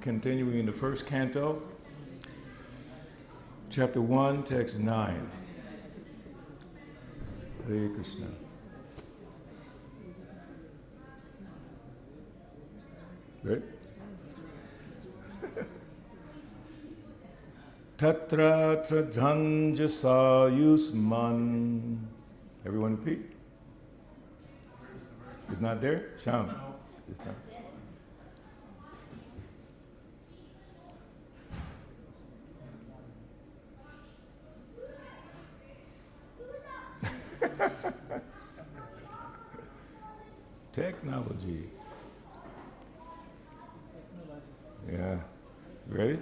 continuing in the first canto, chapter 1, text 9. Hare Krishna. Ready? Tatra tradhanjasa yusman. Everyone repeat. It's not there? Sham. It's not. Technology. Yeah. Ready?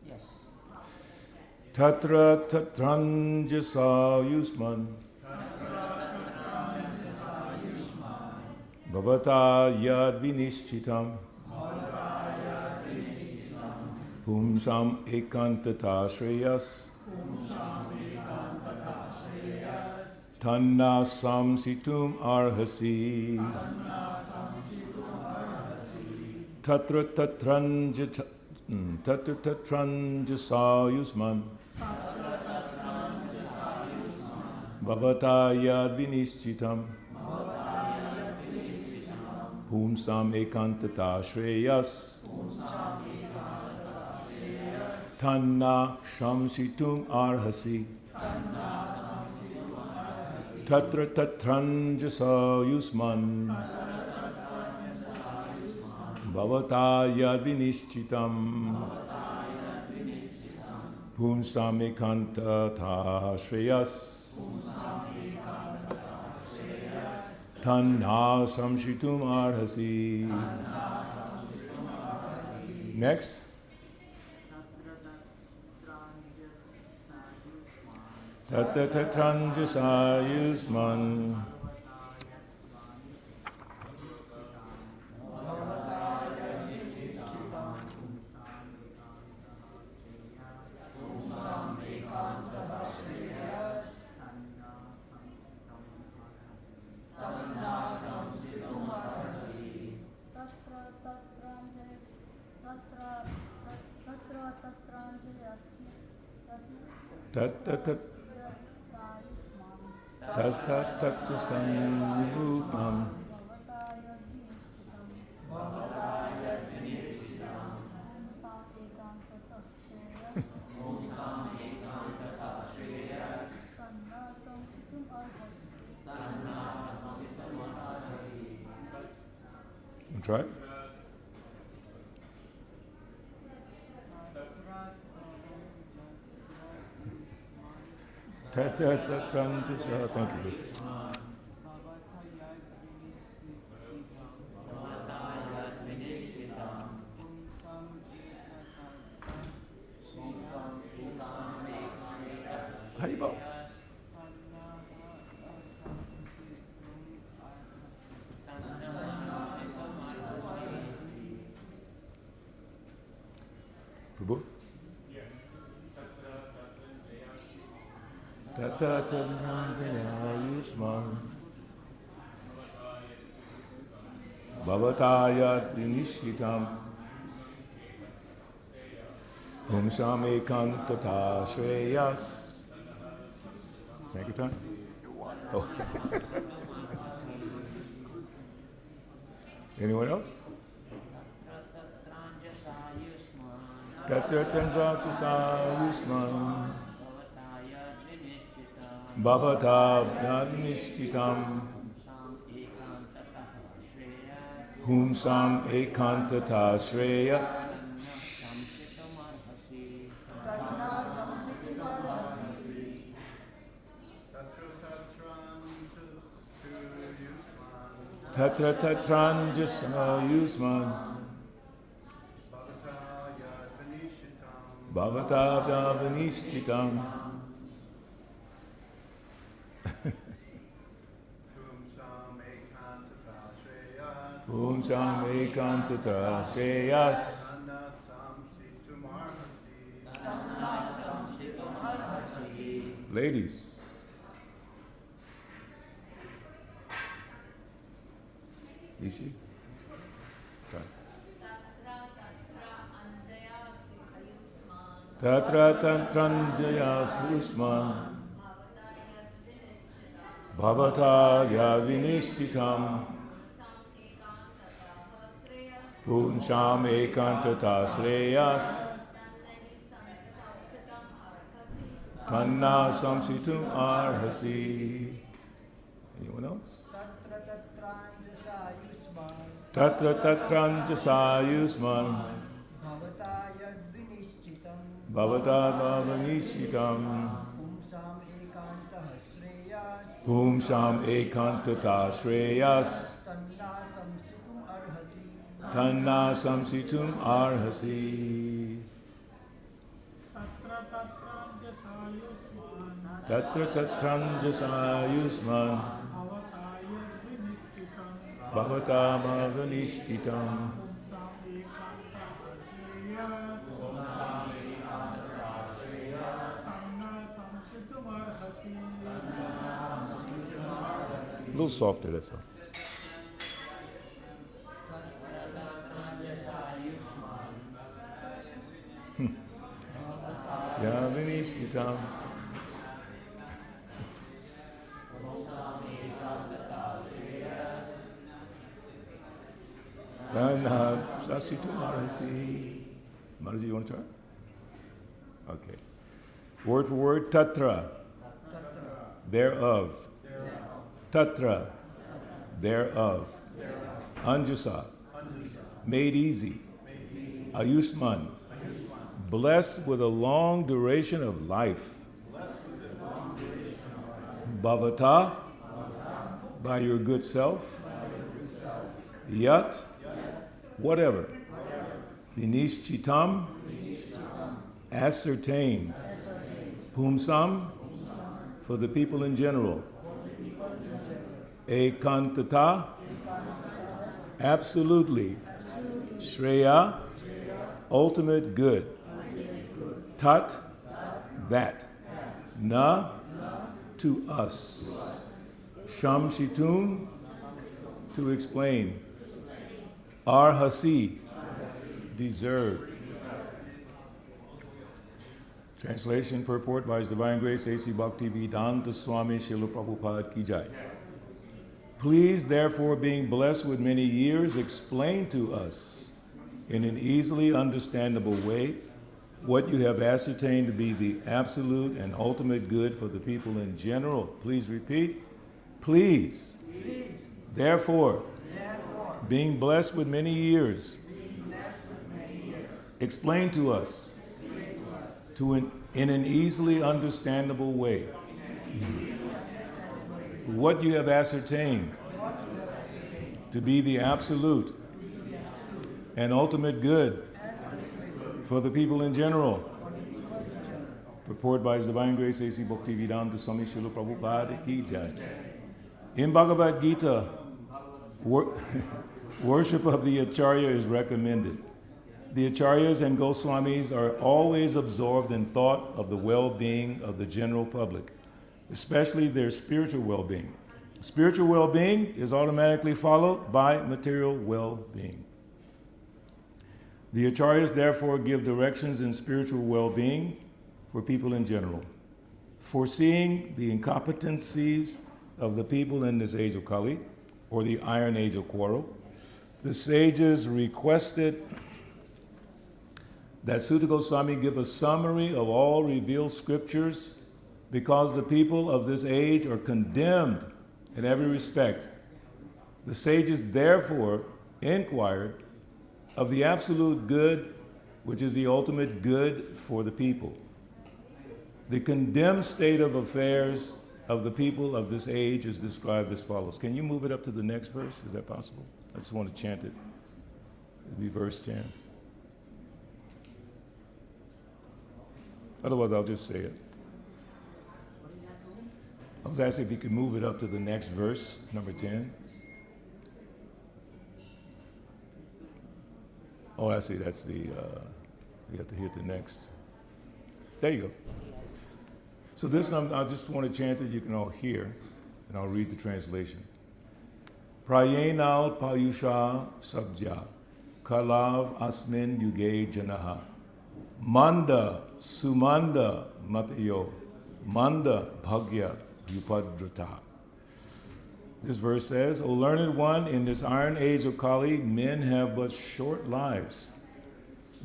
Yes. Tatra tatranjasa yusman. Bhavata yad vinishchitam. Pumsam ekantata shreyas. Tanna samsitum arhasi. Tatra tatranjasa yusman. Bhavata yad vinishchitam. Pumsam ekantata shreyas. Tanna shamsitum arhasi. Tatra tatranjasa yusman. Bhavata yad vinishchitam. Pumsam ekantata shreyas. Tanha samshitum arhasi. Next. Tatatranjasa yusman. Tastatatasanrupam. That's right. Thank you. Haribo. Prabhu? Tatatanjaya yusman. Bhavataya vinishchitam. Pumsam ekantata shreyas. Take your time. Oh. Anyone else? Tatatanjasa yusman. Bhavata vinishchitam. Pumsam ekantata shreya. Tatra tatranjasa yusman. Bhavata vinishchitam. Pumsam ekantata shreyas. Ladies. Ishi? Okay. Tatra Tatra tantranjaya susman Bhavata bhavataya vinishtitam punsham ekantata shreyas tanna samsitum arhasi. Anyone else? Tatra tatranjasa yusman bhavata vinishtitam Pumsam ekantata shreyas tanna samsitum arhasi. Tatra tatranjasa yusman bhavata vinishtitam a little softer, that's all. Ya vinishtitam tanna samsitum arhasi. Mataji, you want to try? Okay. Word for word, tatra, thereof. Tatra, thereof. Anjasa, made easy. Ayusman, blessed with a long duration of life. Bhavata, by your good self. Yat, whatever. Vinishchitam, ascertained. Pumsam, for the people in general. Ekantata, absolutely. Shreya, ultimate good. Tat, that. Na, to us. Shamshitum, to explain. Arhasi, deserve. Translation, purport by His Divine Grace A.C. Bhaktivedanta Swami Srila Prabhupada Ki Jai. Please, therefore, being blessed with many years, explain to us in an easily understandable way what you have ascertained to be the absolute and ultimate good for the people in general. Please repeat. Please. Therefore, being blessed with many years, explain to us in an easily understandable way what you have ascertained to be the absolute and ultimate good for the people in general. Purport by His Divine Grace A.C. Bhaktivedanta Swami Srila Prabhupada Ki Jai. In Bhagavad Gita, worship of the Acharya is recommended. The Acharyas and Goswamis are always absorbed in thought of the well-being of the general public, especially their spiritual well-being. Spiritual well-being is automatically followed by material well-being. The Acharyas therefore give directions in spiritual well-being for people in general, foreseeing the incompetencies of the people in this age of Kali, or the Iron Age of Quarrel. The sages requested that Sutta Goswami give a summary of all revealed scriptures because the people of this age are condemned in every respect. The sages therefore inquired of the absolute good, which is the ultimate good for the people. The condemned state of affairs of the people of this age is described as follows. Can you move it up to the next verse? Is that possible? I just want to chant it. It'll be verse 10. Otherwise, I'll just say it. I was asking if you could move it up to the next verse, number 10. Oh, I see. That's the, you have to hit the next. There you go. So this, I just want to chant it. You can all hear, and I'll read the translation. Prayenal Payusha Sabja kalav asmin yuge janaha. Manda sumanda matayo. Manda bhagya upadrata. This verse says, O learned one, in this iron age of Kali, men have but short lives.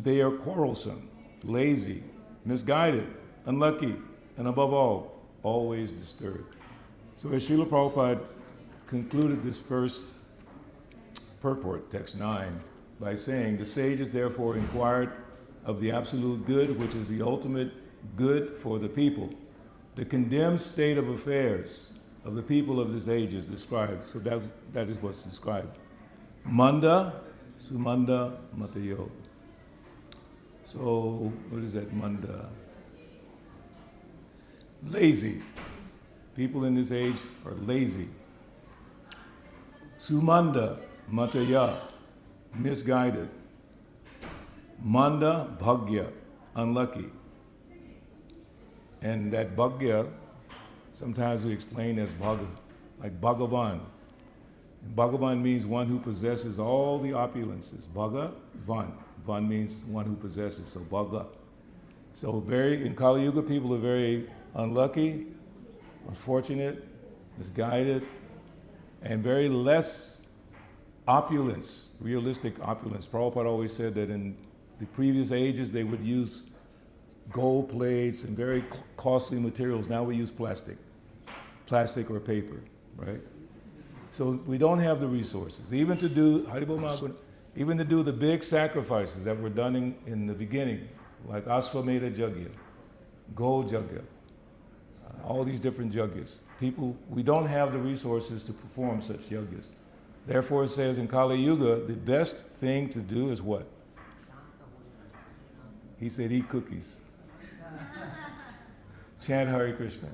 They are quarrelsome, lazy, misguided, unlucky, and above all, always disturbed. So as Srila Prabhupada concluded this first purport, text 9, by saying, the sages therefore inquired of the absolute good, which is the ultimate good for the people. The condemned state of affairs of the people of this age is described. So that is what's described. Manda, sumanda, matayo. So what is that, manda? Lazy. People in this age are lazy. Sumanda, mataya, misguided. Manda, bhagya, unlucky. And that bhagya, sometimes we explain as bhagav, like Bhagavan. And Bhagavan means one who possesses all the opulences. Bhagavan. Van means one who possesses, so bhaga. So in Kali Yuga, people are very unlucky, unfortunate, misguided, and very less opulence, realistic opulence. Prabhupada always said that in the previous ages they would use gold plates and very costly materials. Now we use plastic or paper, right? So we don't have the resources, even to do the big sacrifices that were done in the beginning, like Asvamedha Yajna, Gold Yajna, all these different yajnas. We don't have the resources to perform such yajnas. Therefore it says in Kali Yuga, the best thing to do is what? He said, eat cookies. Chant Hare Krishna.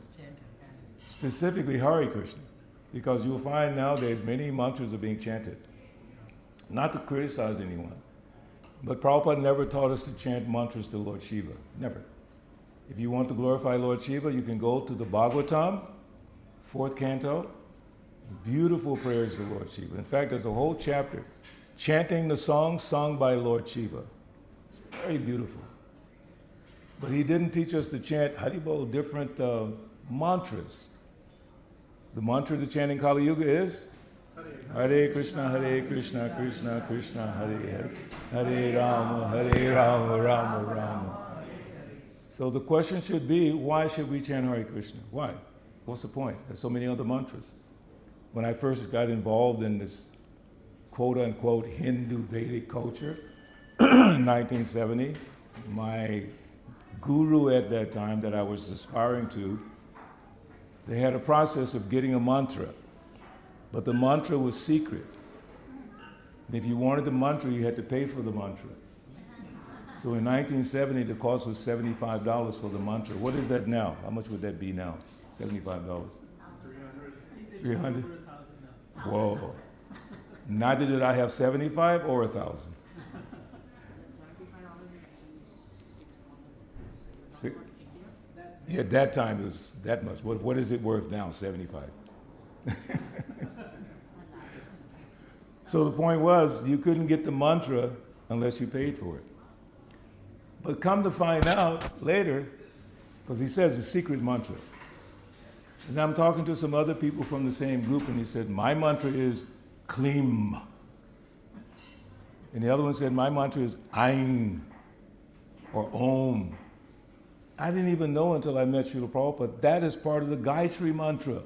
Specifically Hare Krishna. Because you'll find nowadays many mantras are being chanted. Not to criticize anyone, but Prabhupada never taught us to chant mantras to Lord Shiva. Never. If you want to glorify Lord Shiva, you can go to the Bhagavatam, 4th canto, beautiful prayers to Lord Shiva. In fact, there's a whole chapter chanting the song sung by Lord Shiva. It's very beautiful. But he didn't teach us to chant Haribol, different mantras. The mantra to chant in Kali Yuga is Hare Krishna, Krishna Krishna, Hare Hare, Hare Rama, Rama Rama. So the question should be, why should we chant Hare Krishna? Why? What's the point? There's so many other mantras. When I first got involved in this quote-unquote Hindu Vedic culture in 1970, my guru at that time that I was aspiring to, they had a process of getting a mantra, but the mantra was secret. And if you wanted the mantra, you had to pay for the mantra. So in 1970, the cost was $75 for the mantra. What is that now? How much would that be now? $75. 300? Whoa. Neither did I have 75 or 1,000. Yeah, at that time it was that much. What is it worth now? 75. So the point was, you couldn't get the mantra unless you paid for it. But come to find out later, because he says a secret mantra. And I'm talking to some other people from the same group, and he said, my mantra is Klim. And the other one said, my mantra is Aing, or Om. I didn't even know until I met Srila Prabhupada, that is part of the Gayatri mantra.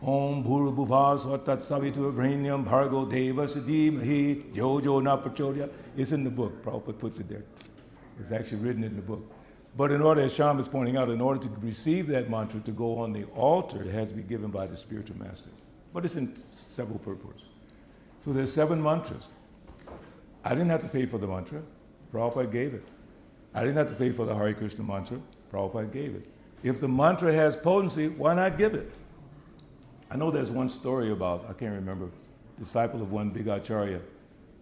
Om Bhura Bhuva Swatat Savitu Vranyam Bhargo Deva Siddhimahi Jojo Napachodya. It's in the book. Prabhupada puts it there. It's actually written in the book. But in order, as Shyam is pointing out, in order to receive that mantra to go on the altar, it has to be given by the spiritual master. But it's in several purports. So there's 7 mantras. I didn't have to pay for the mantra. Prabhupada gave it. I didn't have to pay for the Hare Krishna mantra. Prabhupada gave it. If the mantra has potency, why not give it? I know there's one story about, I can't remember, disciple of one big Acharya.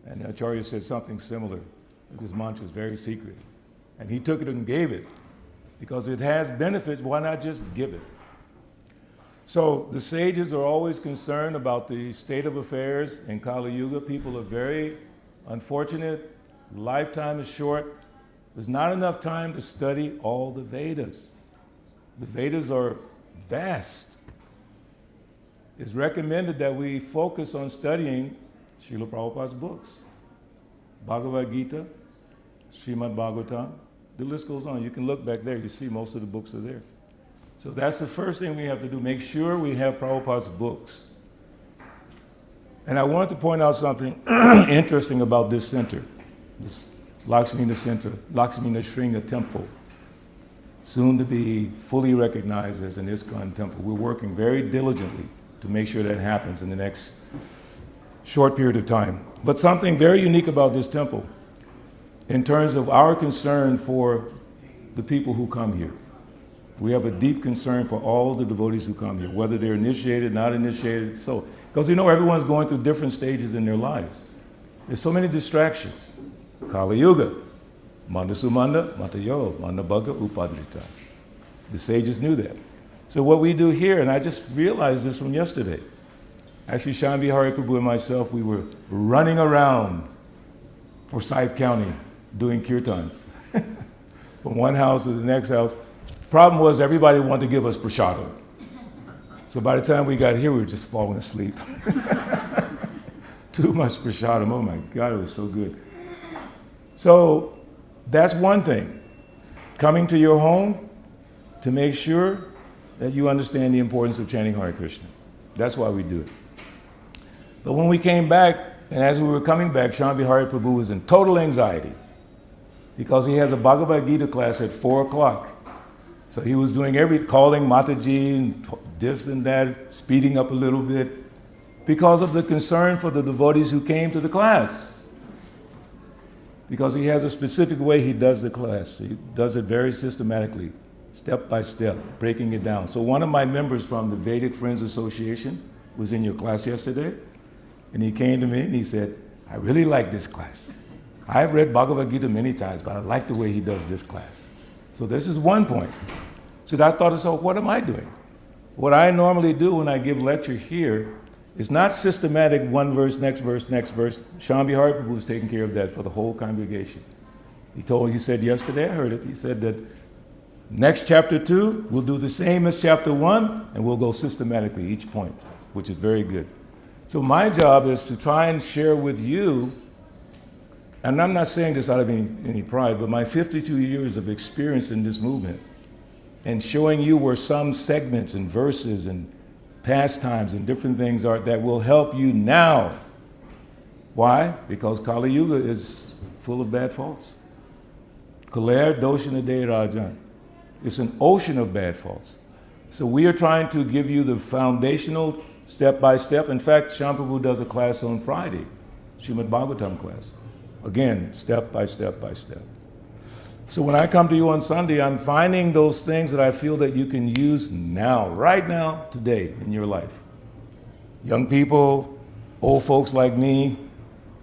And the Acharya said something similar. This mantra is very secret. And he took it and gave it. Because it has benefits, why not just give it? So the sages are always concerned about the state of affairs in Kali Yuga. People are very unfortunate, lifetime is short. There's not enough time to study all the Vedas. The Vedas are vast. It's recommended that we focus on studying Srila Prabhupada's books. Bhagavad Gita, Srimad Bhagavatam, the list goes on. You can look back there, you see most of the books are there. So that's the first thing we have to do, make sure we have Prabhupada's books. And I wanted to point out something interesting about this center, this Lakshmina Center, Lakshmina Shringa Temple, soon to be fully recognized as an ISKCON temple. We're working very diligently to make sure that happens in the next short period of time. But something very unique about this temple, in terms of our concern for the people who come here. We have a deep concern for all the devotees who come here, whether they're initiated, not initiated. So, because everyone's going through different stages in their lives. There's so many distractions. Kali Yuga, Manda Sumanda, Matayo, Manda Bhagga, Upadrita. The sages knew that. So what we do here, and I just realized this from yesterday. Actually, Shambhi Hari Prabhu and myself, we were running around Forsyth County doing kirtans. From one house to the next house. Problem was everybody wanted to give us prasadam. So by the time we got here, we were just falling asleep. Too much prasadam. Oh my God, it was so good. So that's one thing. Coming to your home to make sure that you understand the importance of chanting Hare Krishna. That's why we do it. But when we came back, and as we were coming back, Shambhi Hari Prabhu was in total anxiety because he has a Bhagavad Gita class at 4 o'clock. So he was doing calling Mataji and this and that, speeding up a little bit because of the concern for the devotees who came to the class. Because he has a specific way he does the class. He does it very systematically, step by step, breaking it down. So one of my members from the Vedic Friends Association was in your class yesterday, and he came to me and he said, I really like this class. I've read Bhagavad Gita many times, but I like the way he does this class. So this is one point. So I thought, so what am I doing? What I normally do when I give lecture here is not systematic, one verse, next verse, next verse. Shambhi Hari Prabhu was taking care of that for the whole congregation. He said yesterday, I heard it, he said that next chapter 2, we'll do the same as chapter 1, and we'll go systematically each point, which is very good. So my job is to try and share with you, and I'm not saying this out of any pride, but my 52 years of experience in this movement, and showing you where some segments and verses and pastimes and different things are that will help you now. Why? Because Kali Yuga is full of bad faults. Kaler Doshana De Rajan. It's an ocean of bad faults. So we are trying to give you the foundational step by step. In fact, Shampabu does a class on Friday, Srimad Bhagavatam class. Again, step by step by step. So when I come to you on Sunday, I'm finding those things that I feel that you can use now, right now, today in your life. Young people, old folks like me,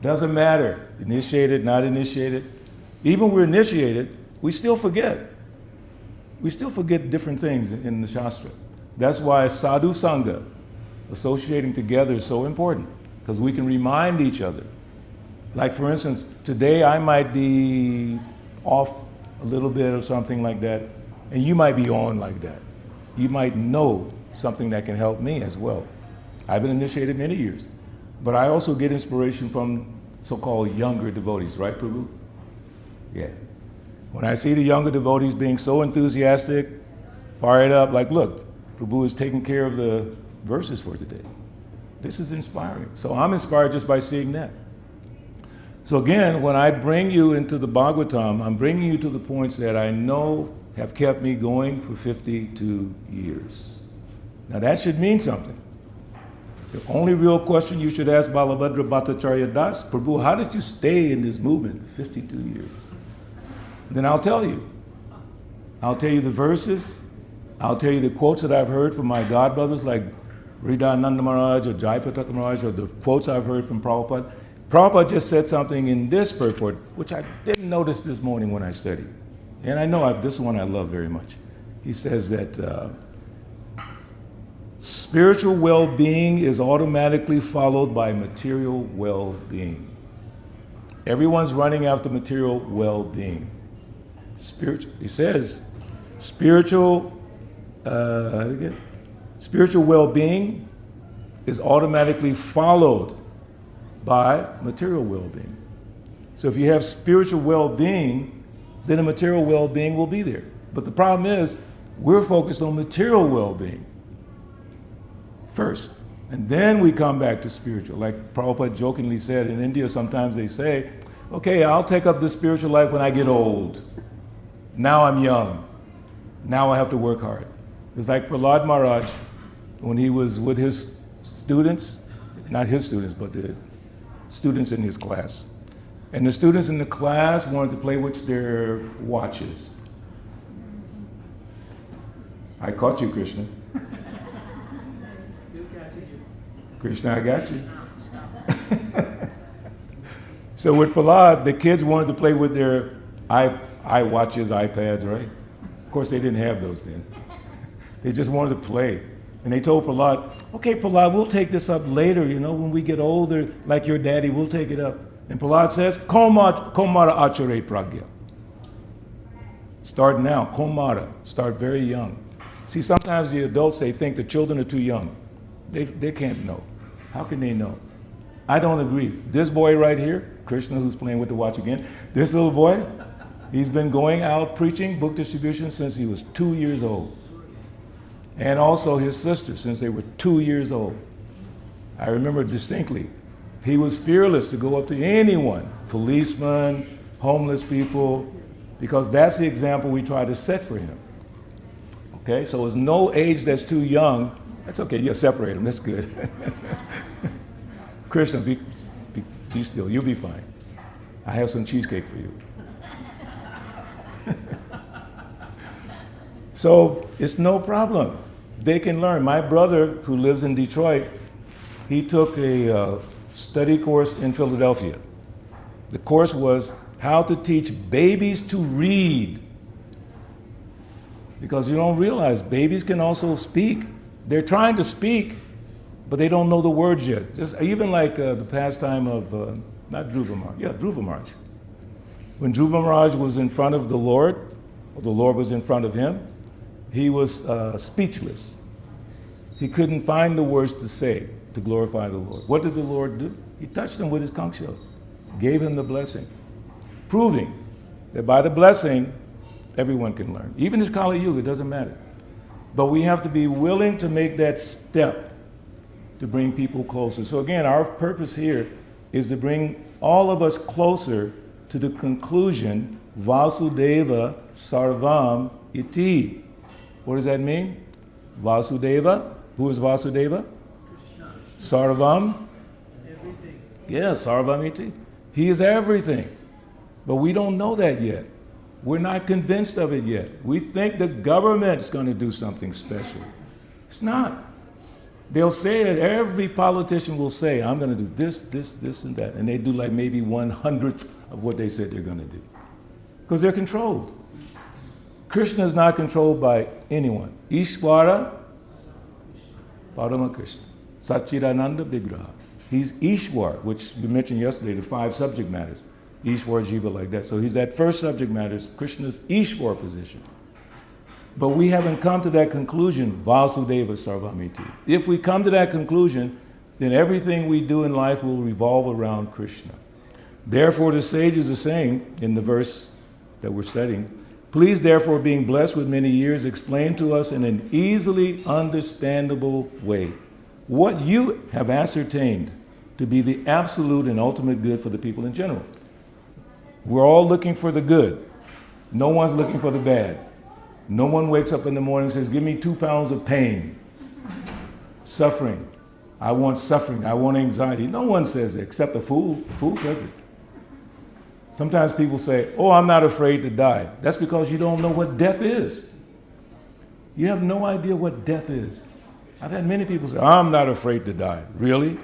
doesn't matter. Initiated, not initiated. Even we're initiated, we still forget. We still forget different things in the Shastra. That's why sadhu sangha, associating together, is so important, because we can remind each other. Like for instance, today I might be off a little bit or something like that, and you might be on like that. You might know something that can help me as well. I've been initiated many years, but I also get inspiration from so-called younger devotees, right, Prabhu? Yeah. When I see the younger devotees being so enthusiastic, fired up, like, look, Prabhu is taking care of the verses for today. This is inspiring. So I'm inspired just by seeing that. So again, when I bring you into the Bhagavatam, I'm bringing you to the points that I know have kept me going for 52 years. Now that should mean something. The only real question you should ask Balabhadra Bhattacharya Das, Prabhu, how did you stay in this movement 52 years? Then I'll tell you. I'll tell you the verses. I'll tell you the quotes that I've heard from my godbrothers like Hridayananda Maharaj or Jayapataka Maharaj, or the quotes I've heard from Prabhupada. Prabhupada just said something in this purport, which I didn't notice this morning when I studied. And I know this one I love very much. He says that spiritual well-being is automatically followed by material well-being. Everyone's running after material well-being. He says, spiritual well-being is automatically followed by material well-being. So if you have spiritual well-being, then the material well-being will be there. But the problem is, we're focused on material well-being first. And then we come back to spiritual. Like Prabhupada jokingly said, in India sometimes they say, okay, I'll take up the spiritual life when I get old. Now I'm young. Now I have to work hard. It's like Prahlad Maharaj, when he was with his students, not his students, but the students in his class. And the students in the class wanted to play with their watches. I caught you, Krishna. Krishna, I got you. So with Prahlad, the kids wanted to play with their iWatches, iPads, right? Of course, they didn't have those then. They just wanted to play. And they told Prahlad, okay, Prahlad, we'll take this up later, when we get older, like your daddy, we'll take it up. And Prahlad says, Komara Achere Pragya. Start now, Komara, start very young. See, sometimes the adults, they think the children are too young. They can't know. How can they know? I don't agree. This boy right here, Krishna, who's playing with the watch again, this little boy, he's been going out preaching book distribution since he was 2 years old. And also his sister, since they were 2 years old. I remember distinctly. He was fearless to go up to anyone, policemen, homeless people, because that's the example we try to set for him. Okay, so there's no age that's too young. That's okay, you separate them, that's good. Krishna, be still, you'll be fine. I have some cheesecake for you. So it's no problem. They can learn. My brother, who lives in Detroit, he took a study course in Philadelphia. The course was how to teach babies to read. Because you don't realize babies can also speak. They're trying to speak, but they don't know the words yet. Just even like the pastime of, not Dhruva Maharaj, Dhruva Maharaj. When Dhruva Maharaj was in front of the Lord, or the Lord was in front of him, he was speechless. He couldn't find the words to say to glorify the Lord. What did the Lord do? He touched him with his conch shell, gave him the blessing, proving that by the blessing, everyone can learn. Even this Kali Yuga, it doesn't matter. But we have to be willing to make that step to bring people closer. So again, our purpose here is to bring all of us closer to the conclusion, Vasudeva Sarvam Iti. What does that mean? Vasudeva. Who is Vasudeva? Krishna. Sarvam. Everything. Yeah, Sarvam Iti. He is everything. But we don't know that yet. We're not convinced of it yet. We think the government's going to do something special. It's not. They'll say that every politician will say, I'm going to do this, this, this, and that. And they do like maybe 1/100th of what they said they're going to do. Because they're controlled. Krishna is not controlled by anyone. Ishvara Parama Krishna. Satchidananda Vigraha. He's Ishwar, which we mentioned yesterday, the 5 subject matters. Ishwar, Jiva, like that. So he's that first subject matter, Krishna's Ishwar position. But we haven't come to that conclusion, Vasudeva Sarvamiti. If we come to that conclusion, then everything we do in life will revolve around Krishna. Therefore, the sages are saying, in the verse that we're studying, please, therefore, being blessed with many years, explain to us in an easily understandable way what you have ascertained to be the absolute and ultimate good for the people in general. We're all looking for the good. No one's looking for the bad. No one wakes up in the morning and says, give me 2 pounds of pain, suffering. I want suffering. I want anxiety. No one says it except a fool. A fool says it. Sometimes people say, oh, I'm not afraid to die. That's because you don't know what death is. You have no idea what death is. I've had many people say, I'm not afraid to die. Really?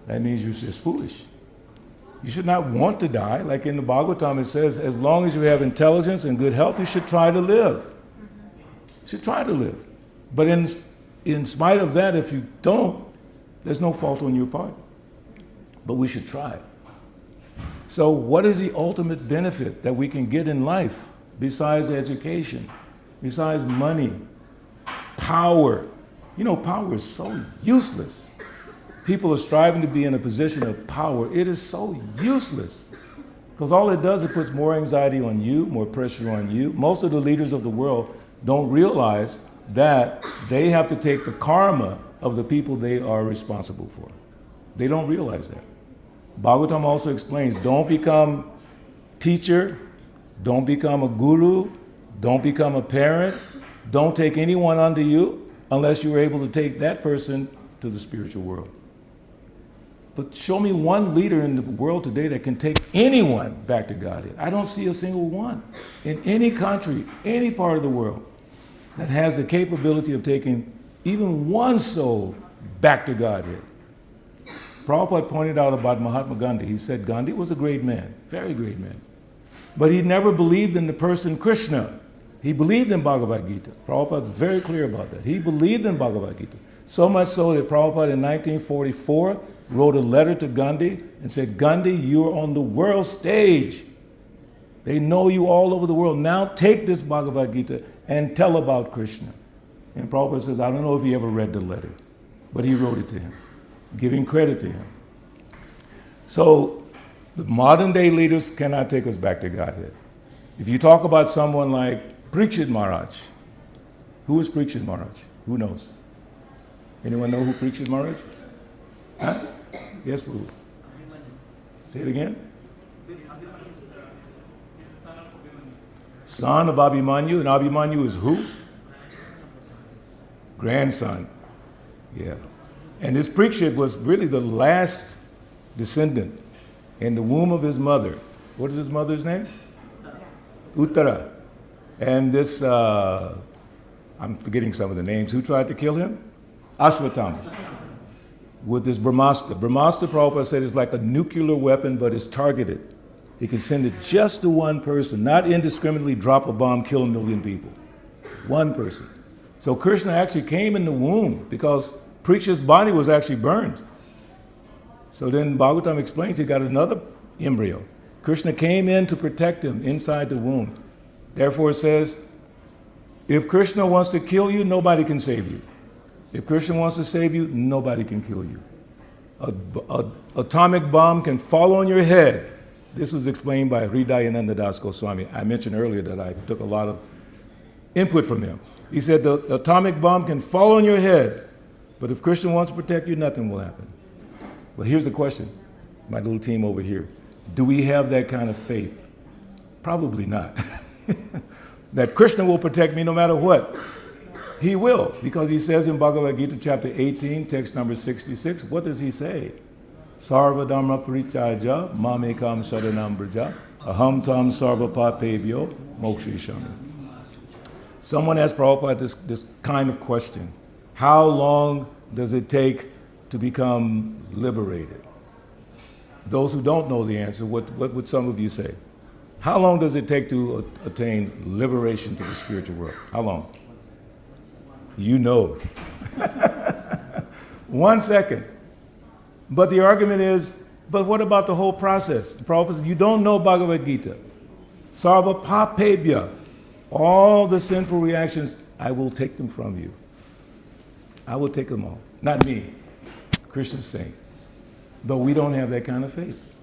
That means you're just foolish. You should not want to die. Like in the Bhagavatam, it says, as long as you have intelligence and good health, you should try to live. You should try to live. But in spite of that, if you don't, there's no fault on your part. But we should try. So what is the ultimate benefit that we can get in life besides education, besides money, power? You know, power is so useless. People are striving to be in a position of power. It is so useless because all it does is puts more anxiety on you, more pressure on you. Most of the leaders of the world don't realize that they have to take the karma of the people they are responsible for. They don't realize that. Bhagavatam also explains, don't become teacher, don't become a guru, don't become a parent, don't take anyone under you unless you're able to take that person to the spiritual world. But show me one leader in the world today that can take anyone back to Godhead. I don't see a single one in any country, any part of the world that has the capability of taking even one soul back to Godhead. Prabhupada pointed out about Mahatma Gandhi. He said Gandhi was a great man, very great man. But he never believed in the person Krishna. He believed in Bhagavad Gita. Prabhupada was very clear about that. He believed in Bhagavad Gita. So much so that Prabhupada in 1944 wrote a letter to Gandhi and said, Gandhi, you're on the world stage. They know you all over the world. Now take this Bhagavad Gita and tell about Krishna. And Prabhupada says, I don't know if he ever read the letter, but he wrote it to him, giving credit to him. So the modern day leaders cannot take us back to Godhead. If you talk about someone like Parikshit Maharaj, who is Parikshit Maharaj? Who knows? Anyone know who Parikshit Maharaj? Huh? Yes, who? Say it again. Son of Abhimanyu, and Abhimanyu is who? Grandson. Yeah. And this Parikshit was really the last descendant in the womb of his mother. What is his mother's name? Uttara. And this, I'm forgetting some of the names. Who tried to kill him? Ashwatthama. With this Brahmastra. Brahmastra, Prabhupada said, is like a nuclear weapon, but it's targeted. He can send it just to one person, not indiscriminately drop a bomb, kill 1 million people. One person. So Krishna actually came in the womb because Parikshit's body was actually burned. So then Bhagavatam explains he got another embryo. Krishna came in to protect him inside the womb. Therefore it says, if Krishna wants to kill you, nobody can save you. If Krishna wants to save you, nobody can kill you. An atomic bomb can fall on your head. This was explained by Hridayananda Das Goswami. I mentioned earlier that I took a lot of input from him. He said the atomic bomb can fall on your head, but if Krishna wants to protect you, nothing will happen. Well, here's the question, my little team over here. Do we have that kind of faith? Probably not. That Krishna will protect me no matter what. He will, because he says in Bhagavad Gita chapter 18, text number 66, what does he say? Sarva dharma parityajya mamekam sharanam braja aham tam sarva papebhyo mokshishami. Someone asked Prabhupada this kind of question. How long does it take to become liberated? Those who don't know the answer, what would some of you say? How long does it take to attain liberation to the spiritual world? How long? You know. 1 second. But the argument is, but what about the whole process? The Prabhupada says, you don't know Bhagavad Gita. Sarva papebhya. All the sinful reactions, I will take them from you. I will take them all. Not me. Krishna's saying. But we don't have that kind of faith.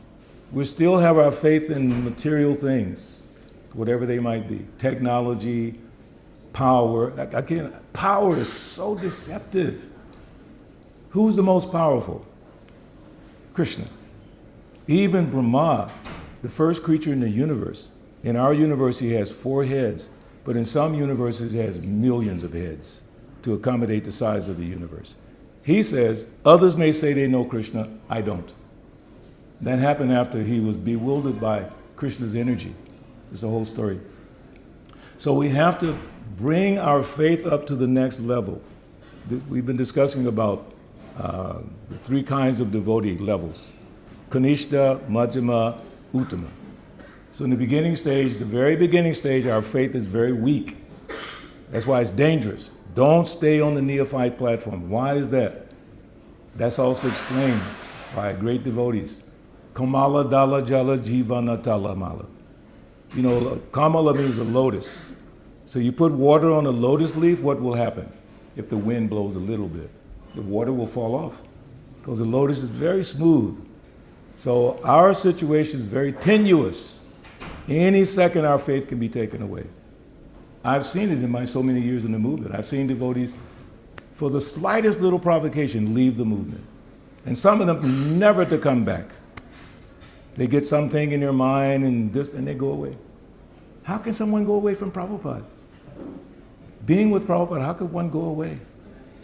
We still have our faith in material things, whatever they might be. Technology, power. Power is so deceptive. Who's the most powerful? Krishna. Even Brahma, the first creature in the universe. In our universe, he has 4 heads, but in some universes, he has millions of heads to accommodate the size of the universe. He says, others may say they know Krishna, I don't. That happened after he was bewildered by Krishna's energy. There's a whole story. So we have to bring our faith up to the next level. We've been discussing about the 3 kinds of devotee levels. Kanishta, Majjhima, Uttama. So in the beginning stage, the very beginning stage, our faith is very weak. That's why it's dangerous. Don't stay on the neophyte platform. Why is that? That's also explained by great devotees. Kamala Dala Jala Jivana Tala Mala. You know, Kamala means a lotus. So you put water on a lotus leaf, what will happen? If the wind blows a little bit, the water will fall off because the lotus is very smooth. So our situation is very tenuous. Any second our faith can be taken away. I've seen it in my so many years in the movement. I've seen devotees, for the slightest little provocation, leave the movement. And some of them never to come back. They get something in their mind and they go away. How can someone go away from Prabhupada? Being with Prabhupada, how could one go away?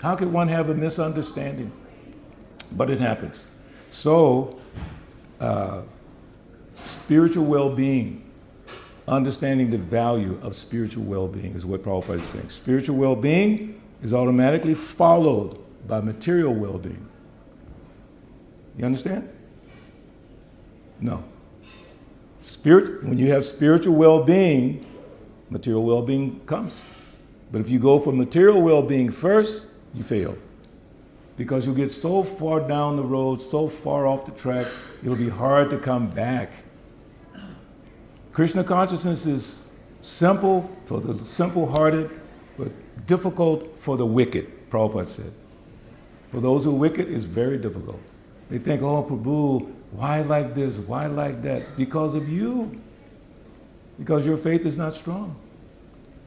How could one have a misunderstanding? But it happens. So, spiritual well-being, understanding the value of spiritual well-being is what Prabhupada is saying. Spiritual well-being is automatically followed by material well-being. You understand? No. When you have spiritual well-being, material well-being comes. But if you go for material well-being first, you fail. Because you'll get so far down the road, so far off the track, it'll be hard to come back. Krishna consciousness is simple for the simple-hearted, but difficult for the wicked, Prabhupada said. For those who are wicked, it's very difficult. They think, oh, Prabhu, why like this? Why like that? Because of you. Because your faith is not strong.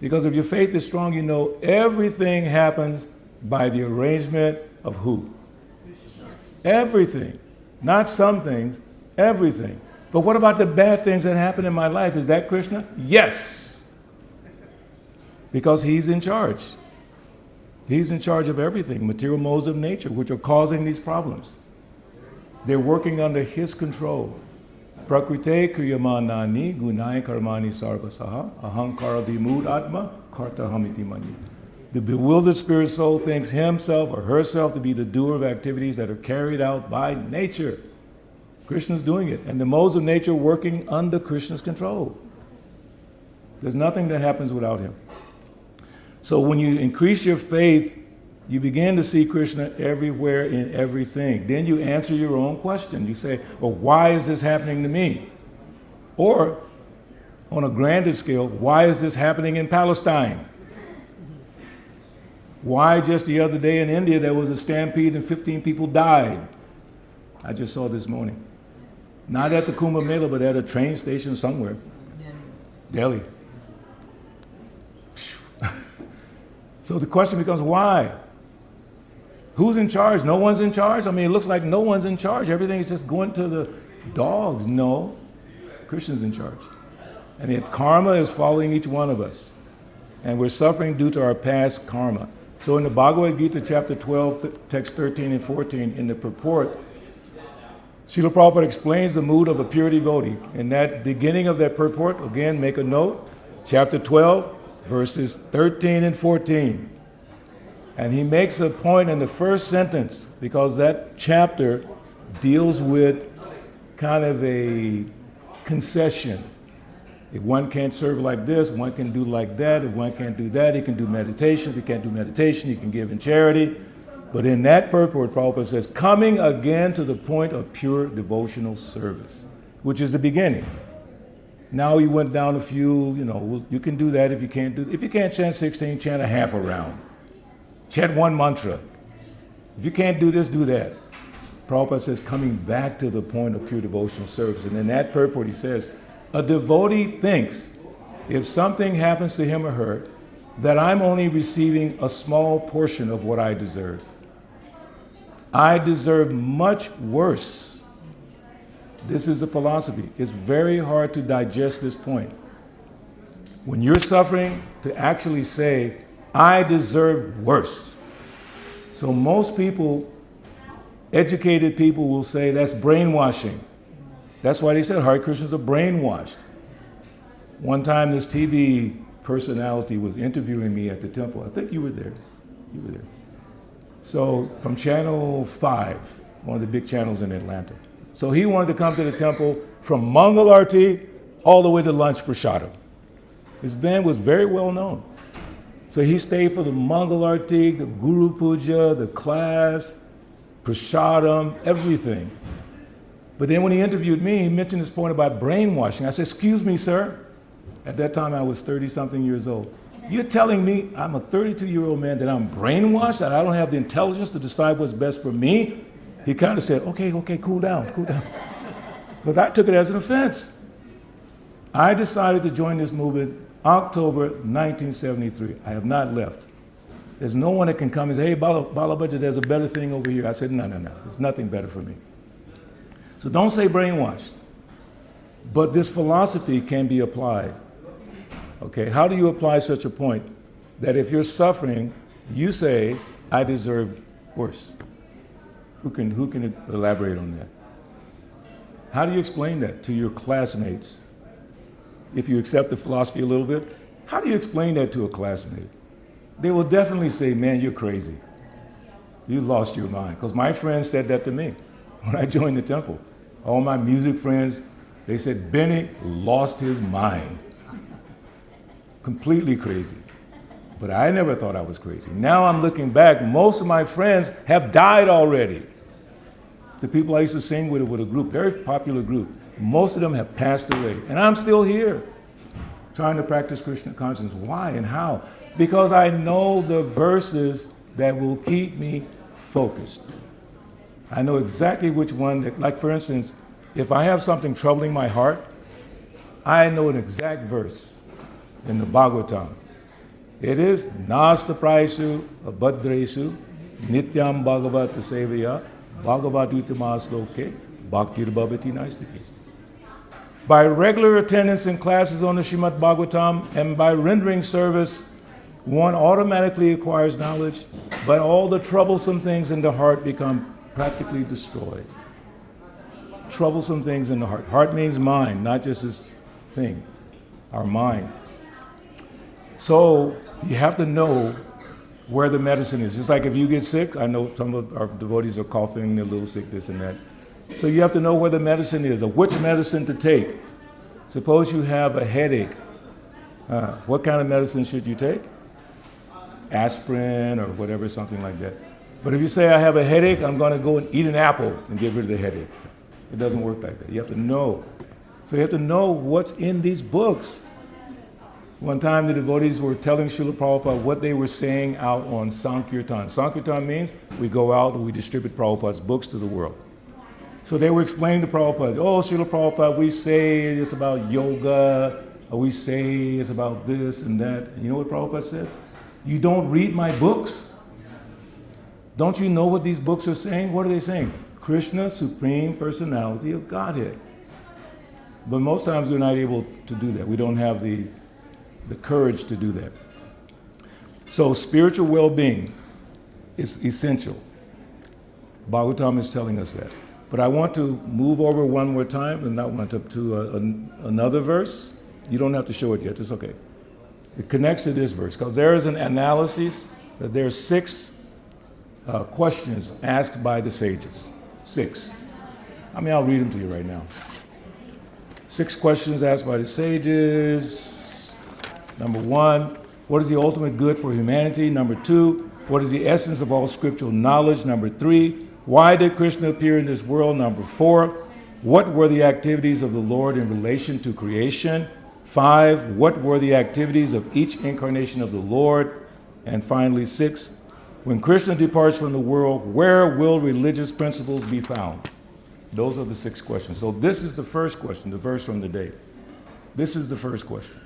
Because if your faith is strong, you know everything happens by the arrangement of who? Everything. Not some things, everything. But what about the bad things that happen in my life? Is that Krishna? Yes. Because he's in charge. He's in charge of everything, material modes of nature, which are causing these problems. They're working under his control. Prakrite kriyamanani gunai karmani sarvasaha ahankara vimud atma karta hamiti mani. The bewildered spirit soul thinks himself or herself to be the doer of activities that are carried out by nature. Krishna's doing it, and the modes of nature working under Krishna's control. There's nothing that happens without him. So when you increase your faith, you begin to see Krishna everywhere in everything. Then you answer your own question. You say, well, why is this happening to me? Or, on a grander scale, why is this happening in Palestine? Why just the other day in India there was a stampede and 15 people died? I just saw this morning. Not at the Kumbh Mela, but at a train station somewhere. Delhi. So the question becomes, why? Who's in charge? No one's in charge? I mean, it looks like no one's in charge. Everything is just going to the dogs. No. Krishna's in charge. And yet karma is following each one of us. And we're suffering due to our past karma. So in the Bhagavad Gita, chapter 12, text 13 and 14, in the purport, Srila Prabhupada explains the mood of a pure devotee. In that beginning of that purport, again, make a note, chapter 12, verses 13 and 14. And he makes a point in the first sentence, because that chapter deals with kind of a concession. If one can't serve like this, one can do like that. If one can't do that, he can do meditation. If he can't do meditation, he can give in charity. But in that purport, Prabhupada says, coming again to the point of pure devotional service, which is the beginning. Now he went down a few, you can do that if you can't do. If you can't chant 16, chant a half a round. Chant one mantra. If you can't do this, do that. Prabhupada says, coming back to the point of pure devotional service. And in that purport, he says, a devotee thinks if something happens to him or her, that I'm only receiving a small portion of what I deserve. I deserve much worse. This is the philosophy. It's very hard to digest this point. When you're suffering, to actually say, I deserve worse. So most people, educated people, will say that's brainwashing. That's why they said Hare Krishnas are brainwashed. One time this TV personality was interviewing me at the temple. I think you were there. You were there. So from Channel 5, one of the big channels in Atlanta. So he wanted to come to the temple from Mangal Arti all the way to lunch prasadam. His band was very well known. So he stayed for the Mangal Arti, the Guru Puja, the class, prasadam, everything. But then when he interviewed me, he mentioned this point about brainwashing. I said, excuse me, sir. At that time, I was 30-something years old. You're telling me I'm a 32-year-old man that I'm brainwashed, that I don't have the intelligence to decide what's best for me? He kind of said, okay, cool down. Because I took it as an offense. I decided to join this movement October 1973. I have not left. There's no one that can come and say, hey, Balabhadra, there's a better thing over here. I said, no. There's nothing better for me. So don't say brainwashed. But this philosophy can be applied. Okay, how do you apply such a point that if you're suffering, you say, I deserve worse? Who can elaborate on that? How do you explain that to your classmates? If you accept the philosophy a little bit, how do you explain that to a classmate? They will definitely say, man, you're crazy. You lost your mind. Because my friends said that to me when I joined the temple. All my music friends, they said, Benny lost his mind. Completely crazy. But I never thought I was crazy. Now I'm looking back, most of my friends have died already. The people I used to sing with a group, very popular group, most of them have passed away. And I'm still here, trying to practice Krishna consciousness. Why and how? Because I know the verses that will keep me focused. I know exactly which one, like for instance, if I have something troubling my heart, I know an exact verse in the Bhagavatam. It is Nasta Prayesu Abhadresu Nityam Bhagavata Sevaya Bhagavadutamas Loke Bhaktir Bhavati Naistaki. By regular attendance in classes on the Srimad Bhagavatam and by rendering service, one automatically acquires knowledge, but all the troublesome things in the heart become practically destroyed. Troublesome things in the heart. Heart means mind, not just this thing, our mind. So you have to know where the medicine is. Just like if you get sick, I know some of our devotees are coughing, they're a little sick, this and that. So you have to know where the medicine is, or which medicine to take. Suppose you have a headache. What kind of medicine should you take? Aspirin or whatever, something like that. But if you say, I have a headache, I'm going to go and eat an apple and get rid of the headache. It doesn't work like that. You have to know. So you have to know what's in these books. One time the devotees were telling Srila Prabhupada what they were saying out on Sankirtan. Sankirtan means we go out and we distribute Prabhupada's books to the world. So they were explaining to Prabhupada, oh, Srila Prabhupada, we say it's about yoga, or we say it's about this and that. And you know what Prabhupada said? You don't read my books? Don't you know what these books are saying? What are they saying? Krishna, Supreme Personality of Godhead. But most times we're not able to do that. We don't have the courage to do that. So spiritual well-being is essential. Bhagavatam is telling us that. But I want to move over one more time and not went up to another verse. You don't have to show it yet, it's okay. It connects to this verse because there is an analysis that there are 6 questions asked by the sages. 6. I'll read them to you right now. 6 questions asked by the sages. Number 1, what is the ultimate good for humanity? Number 2, what is the essence of all scriptural knowledge? Number 3, why did Krishna appear in this world? Number 4, what were the activities of the Lord in relation to creation? 5, what were the activities of each incarnation of the Lord? And finally 6, when Krishna departs from the world, where will religious principles be found? Those are the 6 questions. So this is the first question, the verse from the day. This is the first question.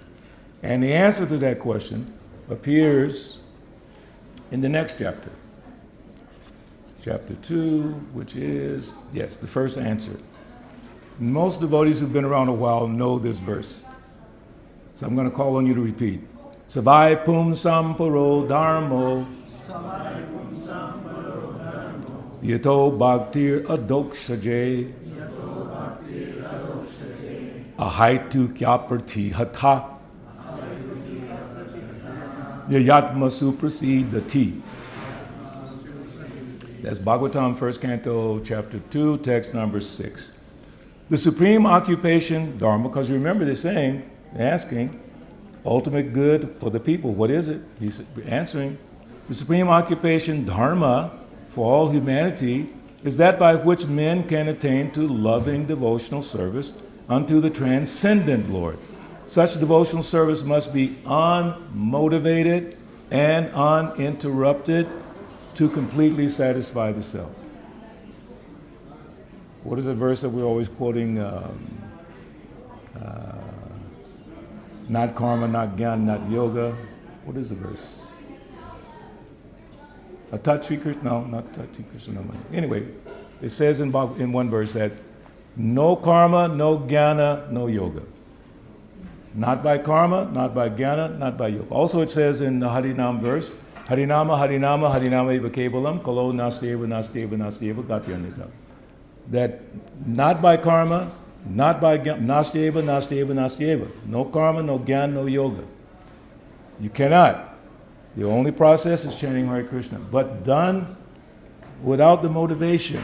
And the answer to that question appears in the next chapter. Chapter 2, which is, yes, the first answer. Most devotees who've been around a while know this verse. So I'm going to call on you to repeat. Savai pum samparo dharmo yato bhaktir adokshaje ahaitu kyaparti hatha yayatma suprasidati. That's Bhagavatam, 1st Canto, Chapter 2, text number 6. The supreme occupation, Dharma, because you remember they're saying, they're asking, ultimate good for the people. What is it? He's answering. The supreme occupation, Dharma, for all humanity is that by which men can attain to loving devotional service unto the transcendent Lord. Such devotional service must be unmotivated and uninterrupted to completely satisfy the self. What is the verse that we're always quoting? Not karma, not jnana, not yoga. What is the verse? A Tatvi Krishna? No, not Tatvi Krishna. Anyway, it says in one verse that no karma, no jnana, no yoga. Not by karma, not by jnana, not by yoga. Also it says in the Harinam verse, Harinama, Harinama, Harinama eva kevalam, kalo nastyeva, nastyeva, nastyeva, gatyanyata. That not by karma, not by nastyeva, nastyeva, nastyeva. No karma, no jnana, no yoga. You cannot. The only process is chanting Hare Krishna, but done without the motivation.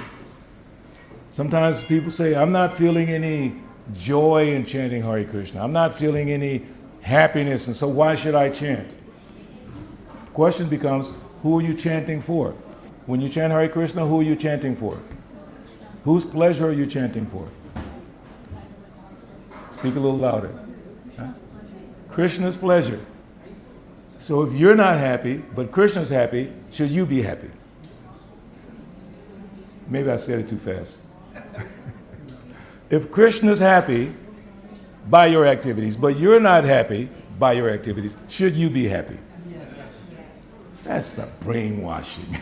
Sometimes people say, I'm not feeling any joy in chanting Hare Krishna. I'm not feeling any happiness, and so why should I chant? The question becomes, who are you chanting for? When you chant Hare Krishna, who are you chanting for? Whose pleasure are you chanting for? Speak a little louder. Huh? Krishna's pleasure. So if you're not happy, but Krishna's happy, should you be happy? Maybe I said it too fast. If Krishna's happy by your activities, but you're not happy by your activities, should you be happy? That's a brainwashing.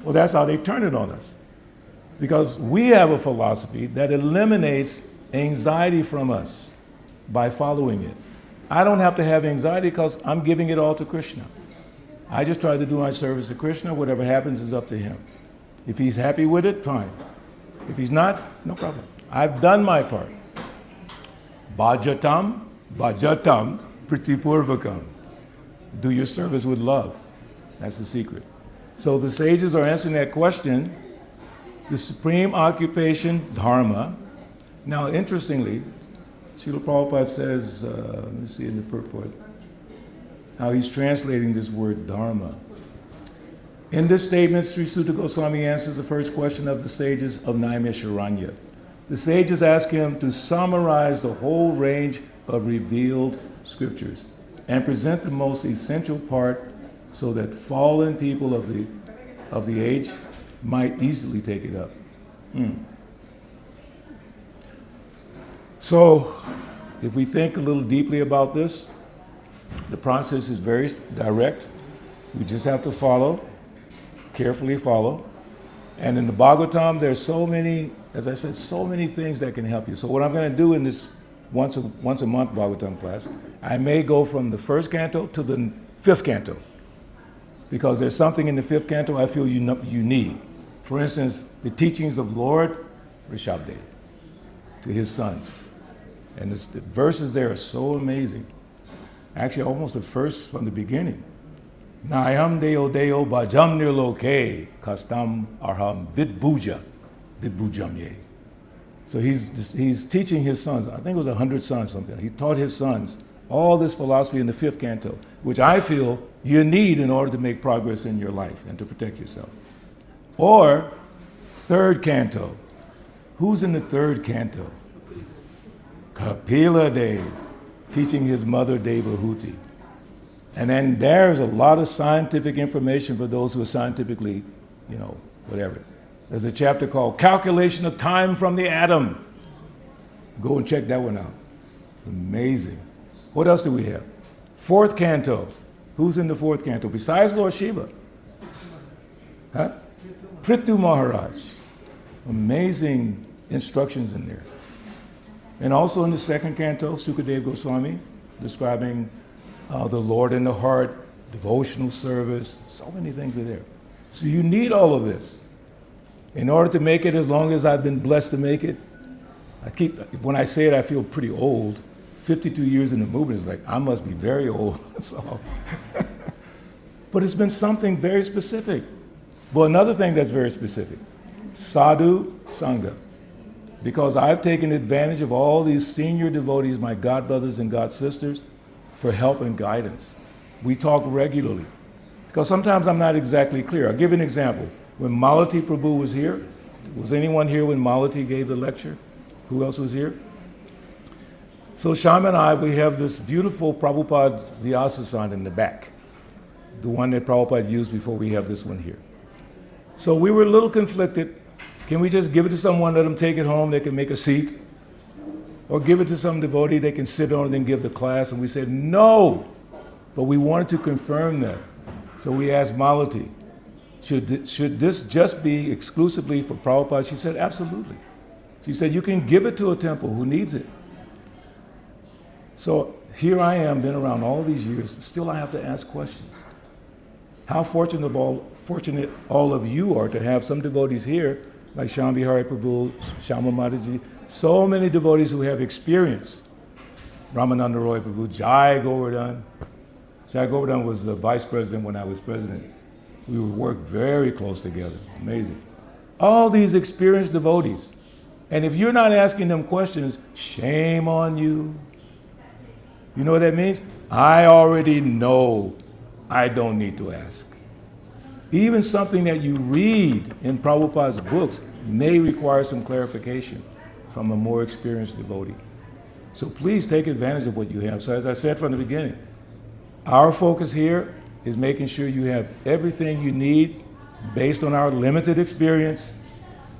Well, that's how they turn it on us. Because we have a philosophy that eliminates anxiety from us by following it. I don't have to have anxiety because I'm giving it all to Krishna. I just try to do my service to Krishna. Whatever happens is up to him. If he's happy with it, fine. If he's not, no problem. I've done my part. Bhajatam, bhajatam, pritipurvakam. Do your service with love. That's the secret. So the sages are answering that question. The supreme occupation, dharma. Now, interestingly, Srila Prabhupada says, let me see in the purport, how he's translating this word dharma. In this statement, Sri Sutta Goswami answers the first question of the sages of Naimisharanya. The sages ask him to summarize the whole range of revealed scriptures and present the most essential part so that fallen people of the age might easily take it up. So, if we think a little deeply about this, the process is very direct. We just have to follow, carefully follow. And in the Bhagavatam, there's so many, as I said, so many things that can help you. So what I'm going to do in this once a month Bhagavatam class, I may go from the first canto to the fifth canto, because there's something in the fifth canto I feel you need. For instance, the teachings of Lord Rishabdev to his sons. And the verses there are so amazing. Actually, almost the first from the beginning. Nayam deo deo bhajam nirloke kastam arham vidbujam ye. So he's teaching his sons. I think it was 100 sons, something. He taught his sons all this philosophy in the fifth canto, which I feel you need in order to make progress in your life and to protect yourself. Or third canto. Who's in the third canto? Kapila Dev, teaching his mother Devahuti. And then there's a lot of scientific information for those who are scientifically, whatever. There's a chapter called Calculation of Time from the Atom. Go and check that one out. Amazing. What else do we have? Fourth canto. Who's in the fourth canto? Besides Lord Shiva? Huh? Prithu Maharaj. Amazing instructions in there. And also in the second canto, Sukadeva Goswami, describing the Lord in the heart, devotional service, so many things are there. So you need all of this. In order to make it, as long as I've been blessed to make it, when I say it, I feel pretty old. 52 years in the movement is like, I must be very old. So, but it's been something very specific. Well, another thing that's very specific, sadhu sangha. Because I've taken advantage of all these senior devotees, my god brothers and god sisters, for help and guidance. We talk regularly. Because sometimes I'm not exactly clear. I'll give you an example. When Malati Prabhu was here, was anyone here when Malati gave the lecture? Who else was here? So Sham and I, we have this beautiful Prabhupada Vyasasan in the back, the one that Prabhupada used before we have this one here. So we were a little conflicted. Can we just give it to someone, let them take it home, they can make a seat? Or give it to some devotee, they can sit on it and then give the class? And we said, no. But we wanted to confirm that. So we asked Malati, should this just be exclusively for Prabhupada? She said, absolutely. She said, you can give it to a temple who needs it. So here I am, been around all these years, still I have to ask questions. How fortunate all of you are to have some devotees here, like Sham Bihari Prabhu, Shama Mataji, so many devotees who have experience. Ramananda Roy Prabhu, Jai Govardhan. Jai Govardhan was the vice president when I was president. We would work very close together. Amazing. All these experienced devotees. And if you're not asking them questions, shame on you. You know what that means? I already know. I don't need to ask. Even something that you read in Prabhupada's books may require some clarification from a more experienced devotee. So please take advantage of what you have. So as I said from the beginning, our focus here is making sure you have everything you need based on our limited experience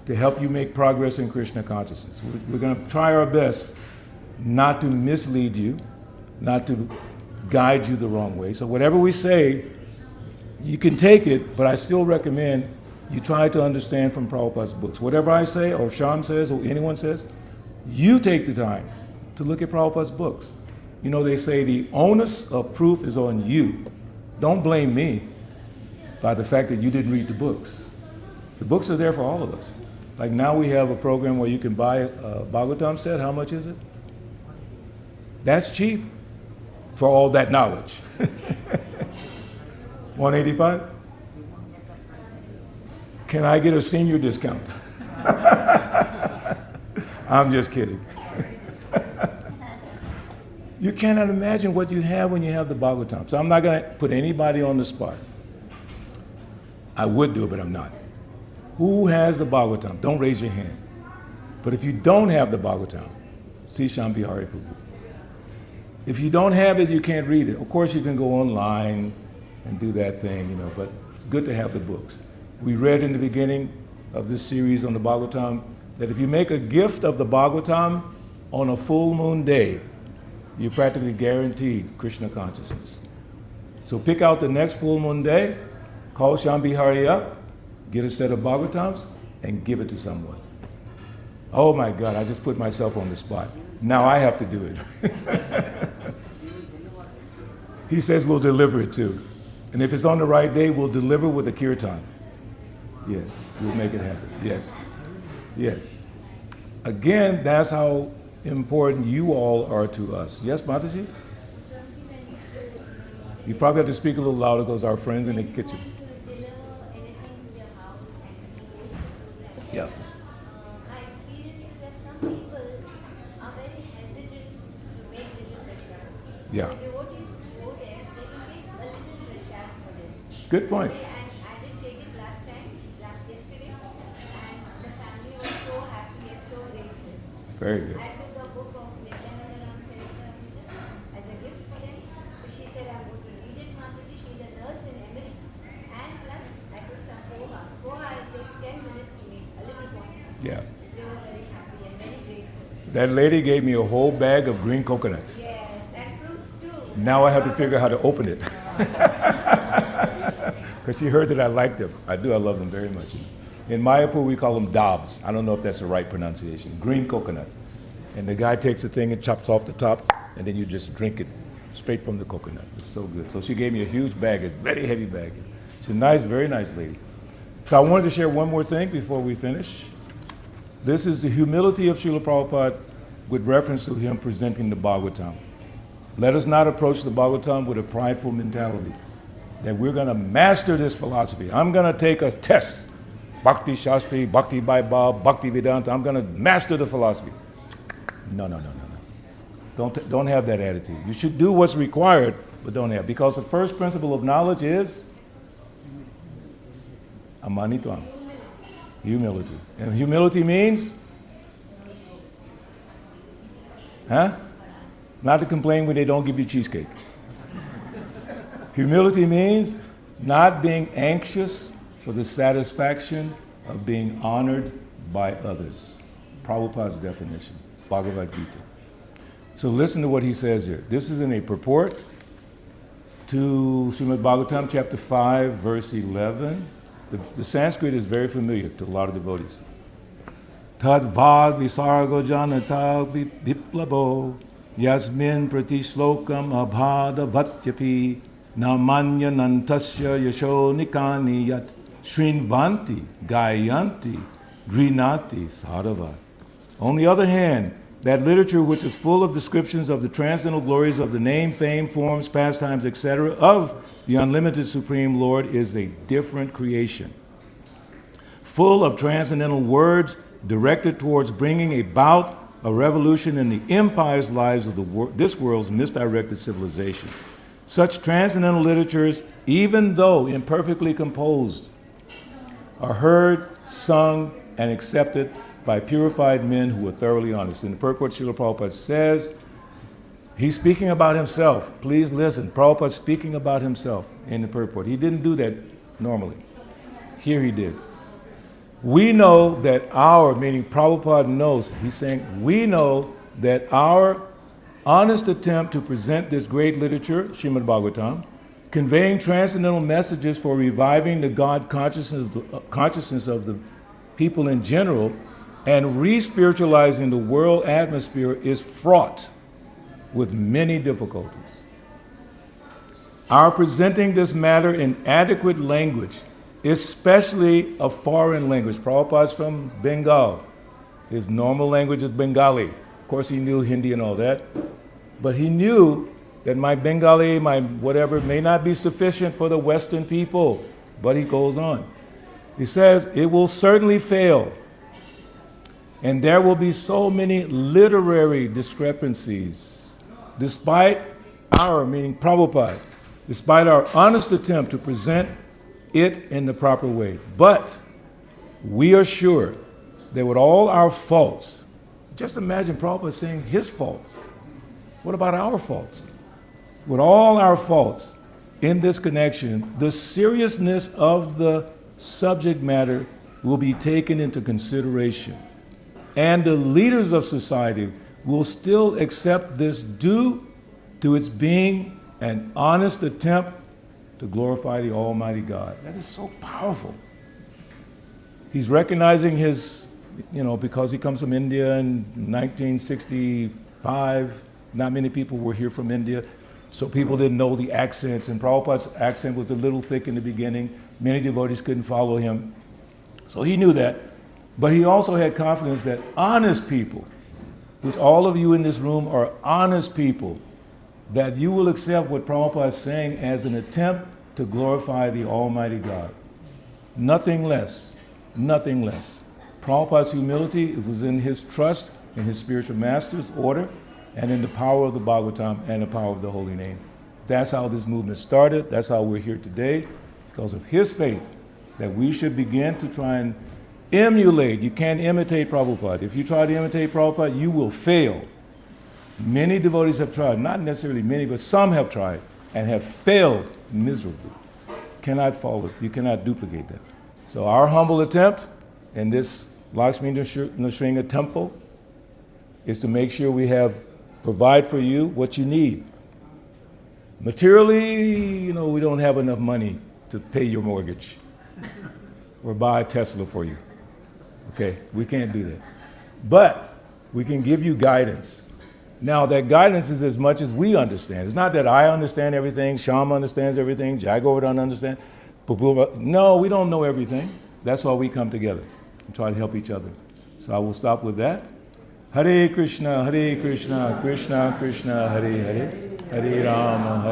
to help you make progress in Krishna consciousness. We're going to try our best not to mislead you, not to guide you the wrong way. So whatever we say, you can take it, but I still recommend you try to understand from Prabhupada's books. Whatever I say, or Sham says, or anyone says, you take the time to look at Prabhupada's books. You know, they say the onus of proof is on you. Don't blame me by the fact that you didn't read the books. The books are there for all of us. Like now we have a program where you can buy a Bhagavatam set. How much is it? That's cheap for all that knowledge. 185? Can I get a senior discount? I'm just kidding. You cannot imagine what you have when you have the Bhagavatam. So I'm not going to put anybody on the spot. I would do it, but I'm not. Who has the Bhagavatam? Don't raise your hand. But if you don't have the Bhagavatam, see Sham Bihari Prabhu. If you don't have it, you can't read it. Of course, you can go online and do that thing, you know, but it's good to have the books. We read in the beginning of this series on the Bhagavatam that if you make a gift of the Bhagavatam on a full moon day, you're practically guaranteed Krishna consciousness. So pick out the next full moon day, call Sham Bihari up, get a set of Bhagavatams, and give it to someone. Oh my God, I just put myself on the spot. Now I have to do it. He says we'll deliver it too. And if it's on the right day, we'll deliver with a kirtan. Yes, we'll make it happen. Yes, yes. Again, that's how important you all are to us. Yes, Mataji? You probably have to speak a little louder because our friends in the kitchen. Yeah. My experience is that some people are very hesitant to make little prashad. Yeah. The devotees go there, they will make a little prashad for them. Good point. And I did take it yesterday, and the family was so happy and so grateful. Very good. I took a book of Nityananda Ramacharita as a gift for them. So she said, I'm going to read it, Mataji. She's a nurse in America. And plus, I took some poha. Poha, it takes 10 minutes to make, a little quantity. Yeah. They were very happy and very grateful. That lady gave me a whole bag of green coconuts. Yes, and fruits too. Now I have to figure out how to open it. Because she heard that I liked them. I do, I love them very much. In Mayapur, we call them dabs. I don't know if that's the right pronunciation. Green coconut. And the guy takes the thing and chops off the top, and then you just drink it straight from the coconut. It's so good. So she gave me a huge bag, a very heavy bag. She's a nice, very nice lady. So I wanted to share one more thing before we finish. This is the humility of Srila Prabhupada with reference to him presenting the Bhagavatam. Let us not approach the Bhagavatam with a prideful mentality that we're going to master this philosophy. I'm going to take a test. Bhakti Shastri, Bhakti Vaibhav, Bhakti Vedanta. I'm going to master the philosophy. No. Don't have that attitude. You should do what's required, but don't have. Because the first principle of knowledge is Amanitvam. Humility. And humility means? Huh? Not to complain when they don't give you cheesecake. Humility means not being anxious for the satisfaction of being honored by others. Prabhupada's definition, Bhagavad Gita. So listen to what he says here. This is in a purport to Srimad Bhagavatam, chapter 5, verse 11. The Sanskrit is very familiar to a lot of devotees. Tad vag visargo janata viplabo yasmin prati shlokam abhada vatyapi namanya nantasya yasho nikani yat shrinvanti gayanti grinati sadhava. On the other hand, that literature which is full of descriptions of the transcendental glories of the name, fame, forms, pastimes, etc., of the unlimited Supreme Lord is a different creation, full of transcendental words directed towards bringing about a revolution in the impious lives of this world's misdirected civilization. Such transcendental literatures, even though imperfectly composed, are heard, sung, and accepted by purified men who are thoroughly honest. In the purport, Srila Prabhupada says, he's speaking about himself. Please listen. Prabhupada's speaking about himself in the purport. He didn't do that normally. Here he did. We know that meaning Prabhupada knows, he's saying, we know that our honest attempt to present this great literature, Srimad Bhagavatam, conveying transcendental messages for reviving the God consciousness of the people in general, and re-spiritualizing the world atmosphere is fraught with many difficulties. Our presenting this matter in adequate language, especially a foreign language. Prabhupada's from Bengal. His normal language is Bengali. Of course, he knew Hindi and all that. But he knew that my Bengali, my whatever, may not be sufficient for the Western people. But he goes on. He says, it will certainly fail. And there will be so many literary discrepancies, despite our, meaning Prabhupada, despite our honest attempt to present it in the proper way. But we are sure that with all our faults, just imagine Prabhupada saying his faults. What about our faults? With all our faults in this connection, the seriousness of the subject matter will be taken into consideration. And the leaders of society will still accept this due to its being an honest attempt to glorify the Almighty God. That is so powerful. He's recognizing his, because he comes from India in 1965, not many people were here from India, so people didn't know the accents, and Prabhupada's accent was a little thick in the beginning. Many devotees couldn't follow him. So he knew that. But he also had confidence that honest people, which all of you in this room are honest people, that you will accept what Prabhupada is saying as an attempt to glorify the Almighty God. Nothing less, nothing less. Prabhupada's humility, it was in his trust in his spiritual master's order and in the power of the Bhagavatam and the power of the holy name. That's how this movement started. That's how we're here today, because of his faith that we should begin to try and emulate. You can't imitate Prabhupada. If you try to imitate Prabhupada, you will fail. Many devotees have tried, not necessarily many, but some have tried and have failed miserably. Cannot follow, you cannot duplicate that. So our humble attempt in this Lakshmi Nrsimha temple is to make sure we provide for you what you need. Materially, we don't have enough money to pay your mortgage or buy a Tesla for you. Okay, we can't do that. But we can give you guidance. Now, that guidance is as much as we understand. It's not that I understand everything, Shama understands everything, Jagover don't understand. No, we don't know everything. That's why we come together and try to help each other. So I will stop with that. Hare Krishna, Krishna Krishna, Hare Hare, Hare Rama,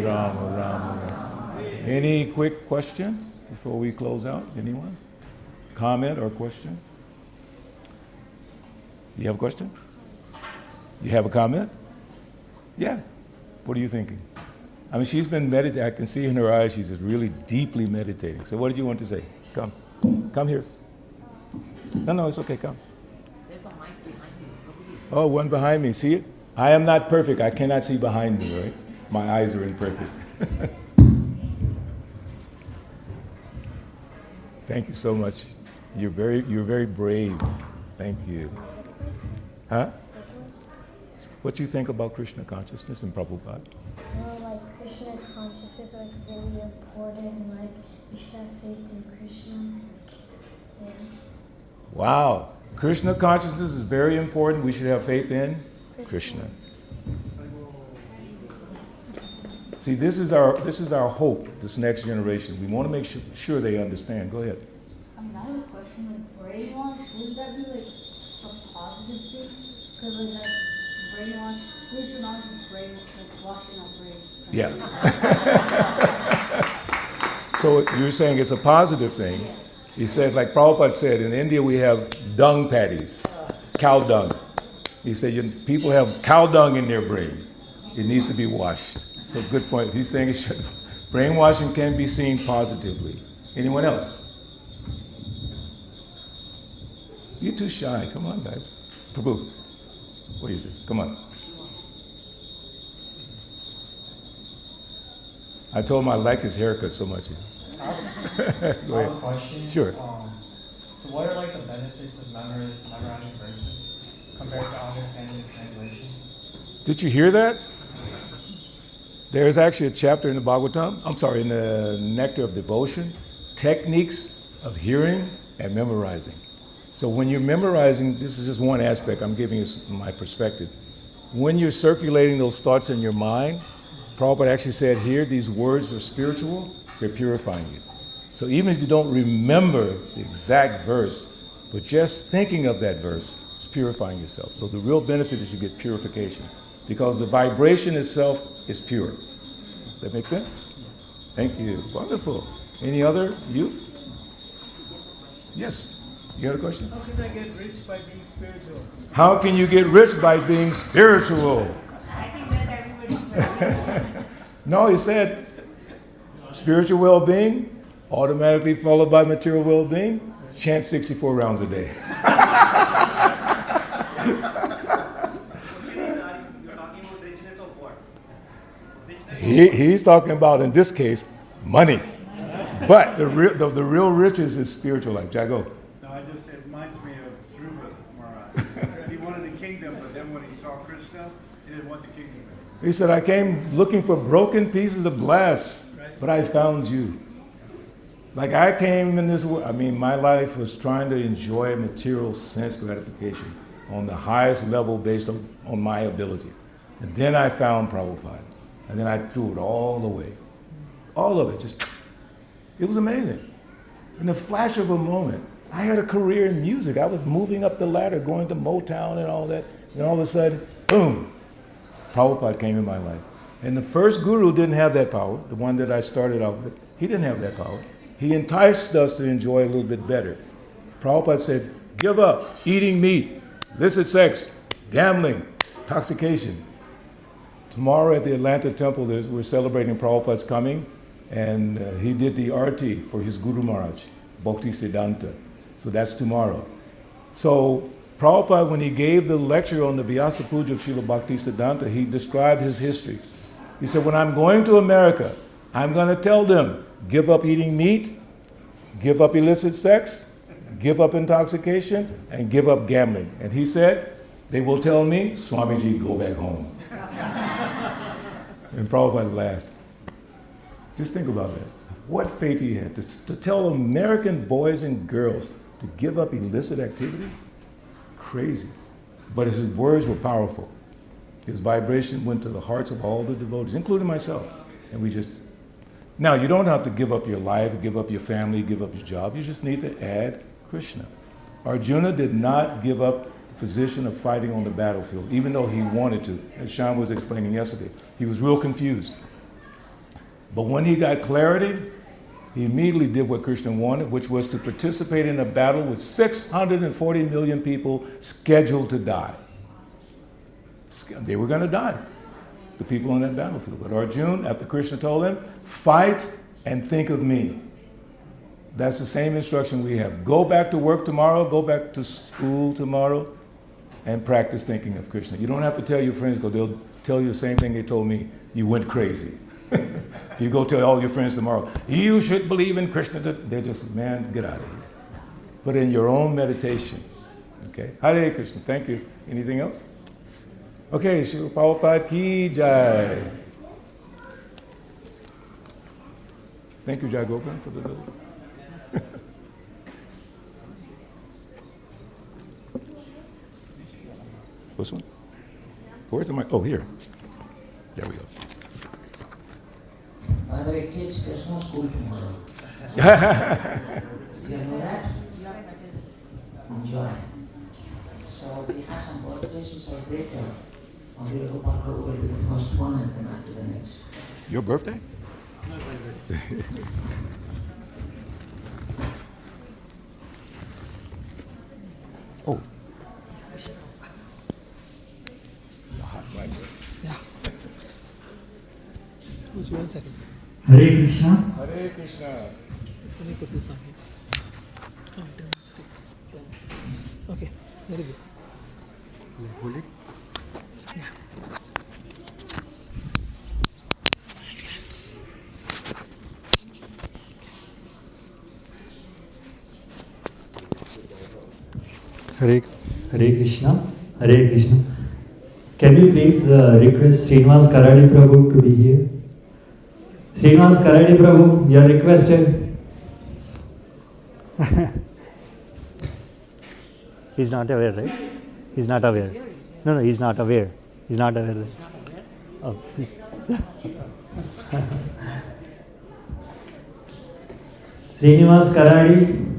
Rama Rama. Any quick question before we close out? Anyone? Comment or question? You have a question? You have a comment? Yeah. What are you thinking? I mean, she's been meditating. I can see in her eyes she's just really deeply meditating. So what did you want to say? Come. Come here. No, it's okay. Come. There's a mic behind you. Oh, one behind me. See it? I am not perfect. I cannot see behind me, right? My eyes are imperfect. Thank you so much. You're very brave. Thank you. Huh? What you think about Krishna consciousness and Prabhupada? Like Krishna consciousness is like really important, and like you should have faith in Krishna. Yeah. Wow. Krishna consciousness is very important. We should have faith in Krishna. See, this is our hope, this next generation. We want to make sure they understand. Go ahead. I have a question, like brainwash, would that be like a positive thing? Because like that's brainwash, spiritual knowledge is brain, like washing our brain. Yeah. So you're saying it's a positive thing. He said, like Prabhupada said, in India we have dung patties, cow dung. He said people have cow dung in their brain. It needs to be washed. So good point. He's saying brainwashing can be seen positively. Anyone else? You're too shy. Come on, guys. Prabhu, what is it? Come on. I told him I like his haircut so much. I have a question. Sure. So what are like the benefits of memorizing verses compared to understanding the translation? Did you hear that? There's actually a chapter in the Bhagavatam, in the Nectar of Devotion, techniques of hearing and memorizing. So when you're memorizing, this is just one aspect, I'm giving you my perspective. When you're circulating those thoughts in your mind, Prabhupada actually said here, these words are spiritual, they're purifying you. So even if you don't remember the exact verse, but just thinking of that verse, it's purifying yourself. So the real benefit is you get purification, because the vibration itself is pure. Does that make sense? Thank you. Wonderful. Any other youth? Yes. You have a question? How can I get rich by being spiritual? How can you get rich by being spiritual? I think that's everybody's question. No, he said spiritual well-being, automatically followed by material well-being, chant 64 rounds a day. He's talking about, in this case, money. But the real riches is spiritual life. Jago. No, I just, it reminds me of Dhruva Maharaj. He wanted the kingdom, but then when he saw Krishna, he didn't want the kingdom. He said, I came looking for broken pieces of glass, but I found you. Like I came in this world, my life was trying to enjoy material sense gratification on the highest level based on my ability. And then I found Prabhupada. And then I threw it all away. All of it, it was amazing. In a flash of a moment, I had a career in music. I was moving up the ladder, going to Motown and all that. And all of a sudden, boom, Prabhupada came in my life. And the first guru didn't have that power, the one that I started out with. He didn't have that power. He enticed us to enjoy a little bit better. Prabhupada said, give up eating meat, illicit sex, gambling, intoxication. Tomorrow at the Atlanta Temple, we're celebrating Prabhupada's coming, and he did the arti for his Guru Maharaj, Bhakti Siddhanta. So that's tomorrow. So Prabhupada, when he gave the lecture on the Vyasa Puja of Srila Bhakti Siddhanta, he described his history. He said, when I'm going to America, I'm going to tell them, give up eating meat, give up illicit sex, give up intoxication, and give up gambling. And he said, they will tell me, Swamiji, go back home. And Prabhupada laughed. Just think about that. What faith he had to tell American boys and girls to give up illicit activity? Crazy. But his words were powerful. His vibration went to the hearts of all the devotees, including myself. And now you don't have to give up your life, give up your family, give up your job. You just need to add Krishna. Arjuna did not give up the position of fighting on the battlefield, even though he wanted to, as Shyam was explaining yesterday. He was real confused. But when he got clarity, he immediately did what Krishna wanted, which was to participate in a battle with 640 million people scheduled to die. They were going to die, the people on that battlefield. But Arjuna, after Krishna told him, fight and think of me. That's the same instruction we have. Go back to work tomorrow, go back to school tomorrow, and practice thinking of Krishna. You don't have to tell your friends, because they'll tell you the same thing they told me. You went crazy. If you go tell all your friends tomorrow, you should believe in Krishna, they're just, man, get out of here. But in your own meditation, okay? Hare Krishna, thank you. Anything else? Okay, Srila Prabhupada ki jai. Thank you, Jai Gopan, for the little. This one? Where's the mic? Oh, here. There we go. By the way, kids, there's no school tomorrow. You know that? Enjoy. So we have some birthdays to celebrate. Only Gopal Prabhu will be the first one and then after the next. Your birthday? Oh. Just 1 second. Hare Krishna. Hare Krishna. Let me put this on here. Oh, turn stick. Turn. Okay, very good. Hold it. Yeah. Hare Krishna. Hare Krishna. Can we please request Srinivas Karadi Prabhu to be here? Srinivas Karadi Prabhu, you are requested. He's not aware, right? He's not aware. No, he's not aware. He's not aware. Oh, please. Srinivas Karadi.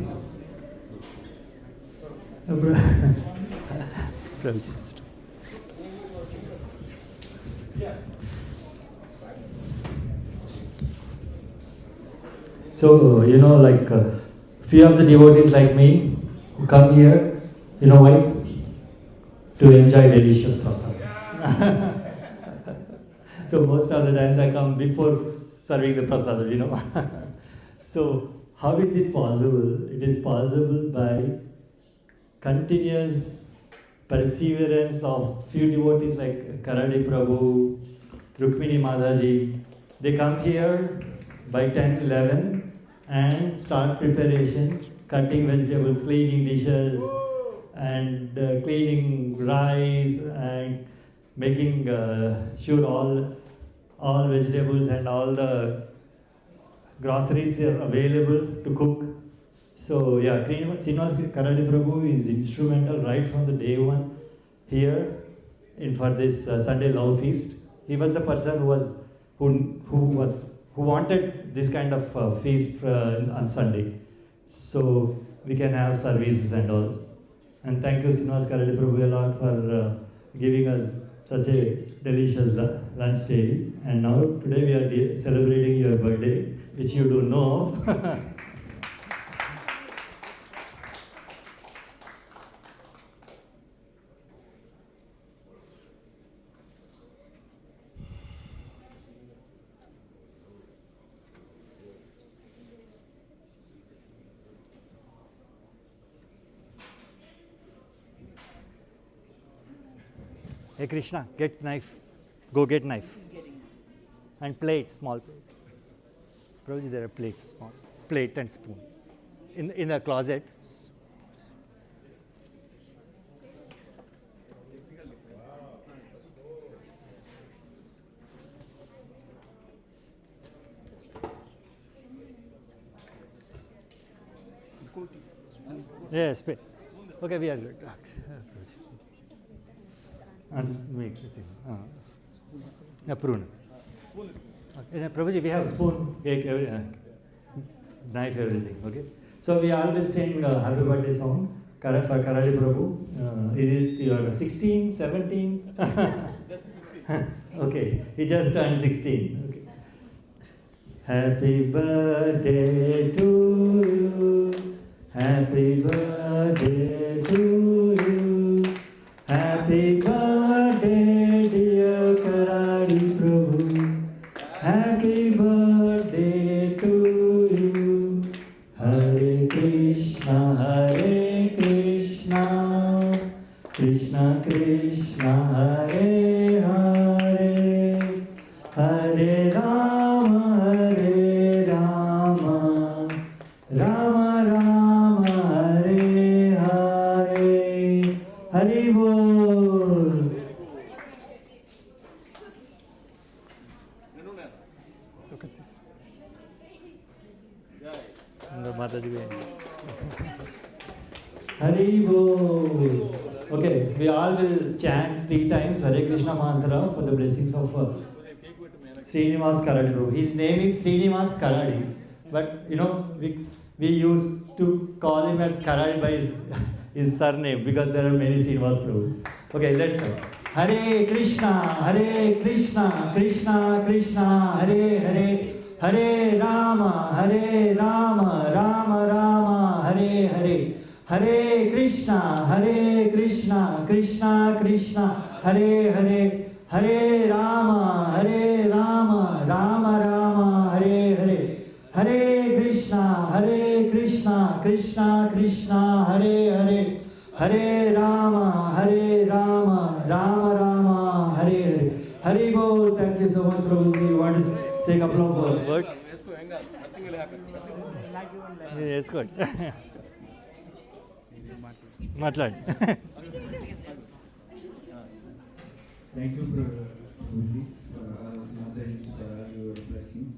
So, like few of the devotees like me who come here, you know why? To enjoy delicious prasad. So most of the times I come before serving the prasad, So how is it possible? It is possible by continuous perseverance of few devotees like Karadi Prabhu, Rukmini Mataji. They come here by 10, 11 and start preparation, cutting vegetables, cleaning dishes, and cleaning rice, and making sure all vegetables and all the groceries are available to cook. So yeah, Srinivas Karadi Prabhu is instrumental right from the day one here for this Sunday Love Feast. He was the person who wanted this kind of feast on Sunday, so we can have services and all. And thank you, Srinivas Karadi Prabhu, a lot for giving us such a delicious lunch daily. And now today we are celebrating your birthday, which you do know of. Hey Krishna, get knife. Go get knife. And plate, small plate. Probably there are plates, small plate and spoon. In the closet. Yes, okay, we are good. And make the thing. Prune. Okay. Prabhuji, we have spoon, cake, knife, everything. Okay. So we all will sing happy birthday song for Karadi Prabhu. Is it your 16, 17? Okay. He just turned 16. Okay. Happy birthday to you. Happy birthday to you. Happy birthday, dear Karadi Prabhu. Happy birthday to you. Hare Mataji ko yun. Haribo. Okay, we all will chant 3 times Hare Krishna mantra for the blessings of Srinivas Karadi Prabhu. His name is Srinivas Karadi, but we used to call him as Karadi by his surname because there are many Srinivas Prabhus. Okay, let's start. Hare Krishna, Krishna Krishna, Hare Hare, Hare Rama, Rama Rama, Hare Hare. Hare Krishna, Krishna Krishna, Hare Hare, Hare Rama, Rama Rama, Hare Hare. Hare Krishna, Krishna Krishna, Hare Hare, Hare Rama, Rama Rama, Hare Hare. Hari Bol. Thank you so much, Prabhuji. You want to say a couple of words? Nothing will happen. Yes, good. Matlad. Thank you, Prabhuji, for all Mataji, for all your blessings.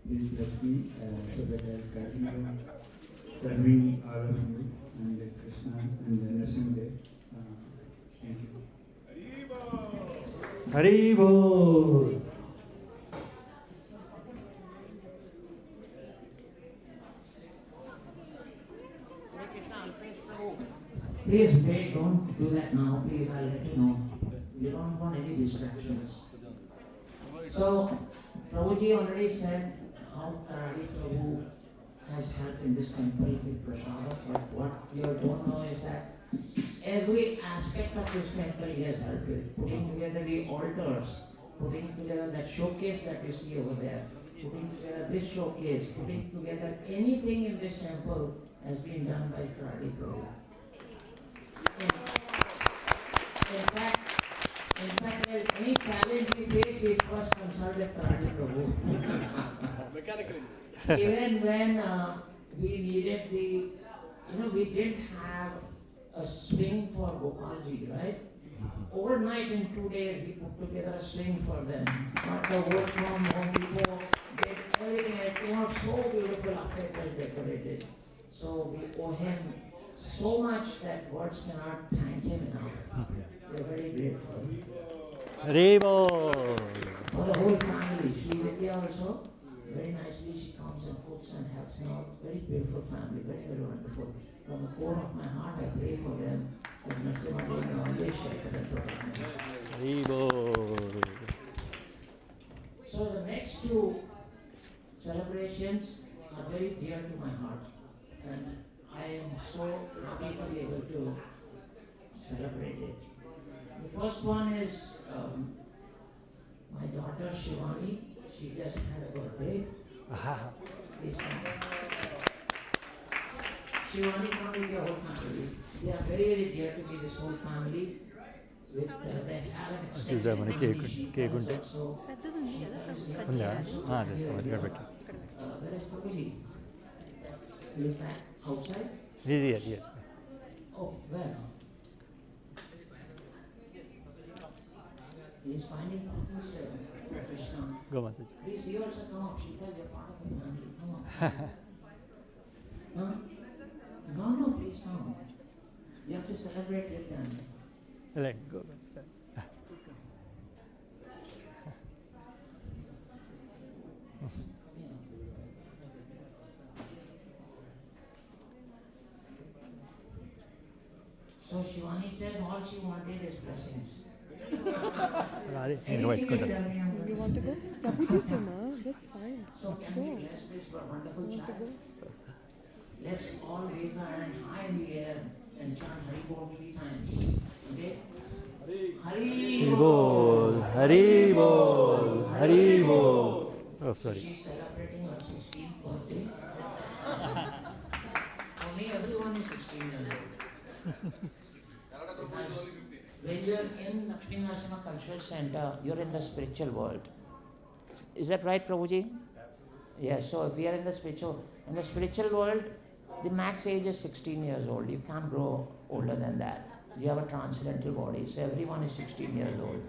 Please bless me so that I will continue serving all of you and Krishna and the Narasimha. Thank you. Haribo. Please wait, don't do that now. Please, I'll let you know. We don't want any distractions. So, Prabhuji already said how Karadi Prabhu has helped in this temple with Prasada, but what you don't know is that every aspect of this temple he has helped with. Putting together the altars, putting together that showcase that you see over there, putting together this showcase, putting together anything in this temple has been done by Karadi Prabhu. In fact, there's any challenge we face, we first consult with Karadi Prabhu. Even when we needed we didn't have a swing for Gopalji, right? Overnight in 2 days, we put together a swing for them. Not the work from home people did everything, and it came out so beautiful after it was decorated. So we owe him so much that words cannot thank him enough. We are very grateful. Haribo. For the whole family, Sri Vidya also, very nicely she comes and cooks and helps him out. Very beautiful family, very, very wonderful. From the core of my heart, I pray for them that Narasimha may always shelter and protect them. Haribo. So the next 2 celebrations are very dear to my heart, and I am so happy to be able to celebrate it. The first one is my daughter Shivani. She just had a birthday. Please come. Shivani, come with your whole family. They are very, very dear to me, this whole family. With they have an extended family. She is also. Where is Prabhuji? He is back outside? He's here. Oh, where? He is finding Krishna. Go, Mataji. Please, you also come up. Sheetal, you're part of the family. Come on. Huh? No, please come. You have to celebrate with them. Let go. Let's start. So Shivani says all she wanted is blessings. Radhe, Anything you tell me, You want to go? Prabhuji Sima, that's fine. So can we bless this wonderful child? Let's all raise our hand high in the air and chant Hari Bol 3 times. Okay? Hari Bol, Hari Bol, Hari Bol. Oh, sorry. She's celebrating her 16th birthday. For me, everyone is 16 years old. Because when you are in Lakshmi Narasimha Cultural Center, you're in the spiritual world. Is that right, Prabhuji? Yes, so if we are in the spiritual world, the max age is 16 years old. You can't grow older than that. You have a transcendental body, so everyone is 16 years old.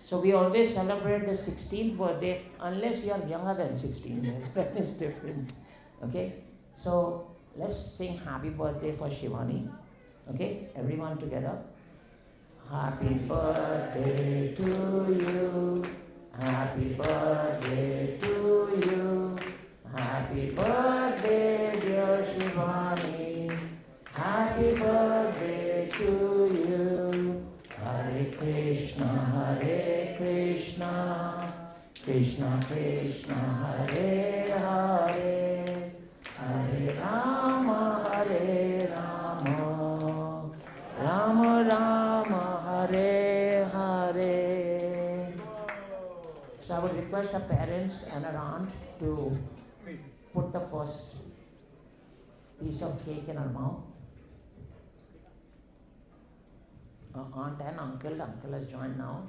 So we always celebrate the 16th birthday unless you are younger than 16 years. That is different. Okay? So let's sing happy birthday for Shivani. Okay, everyone together. Happy birthday to you. Happy birthday to you. Happy birthday, dear Shivani. Happy birthday to you. Hare Krishna, Krishna Krishna, Hare Hare, Hare Rama, Rama Rama, Hare Hare. So I would request the parents and our aunt to put the first piece of cake in her mouth. Aunt and uncle has joined now.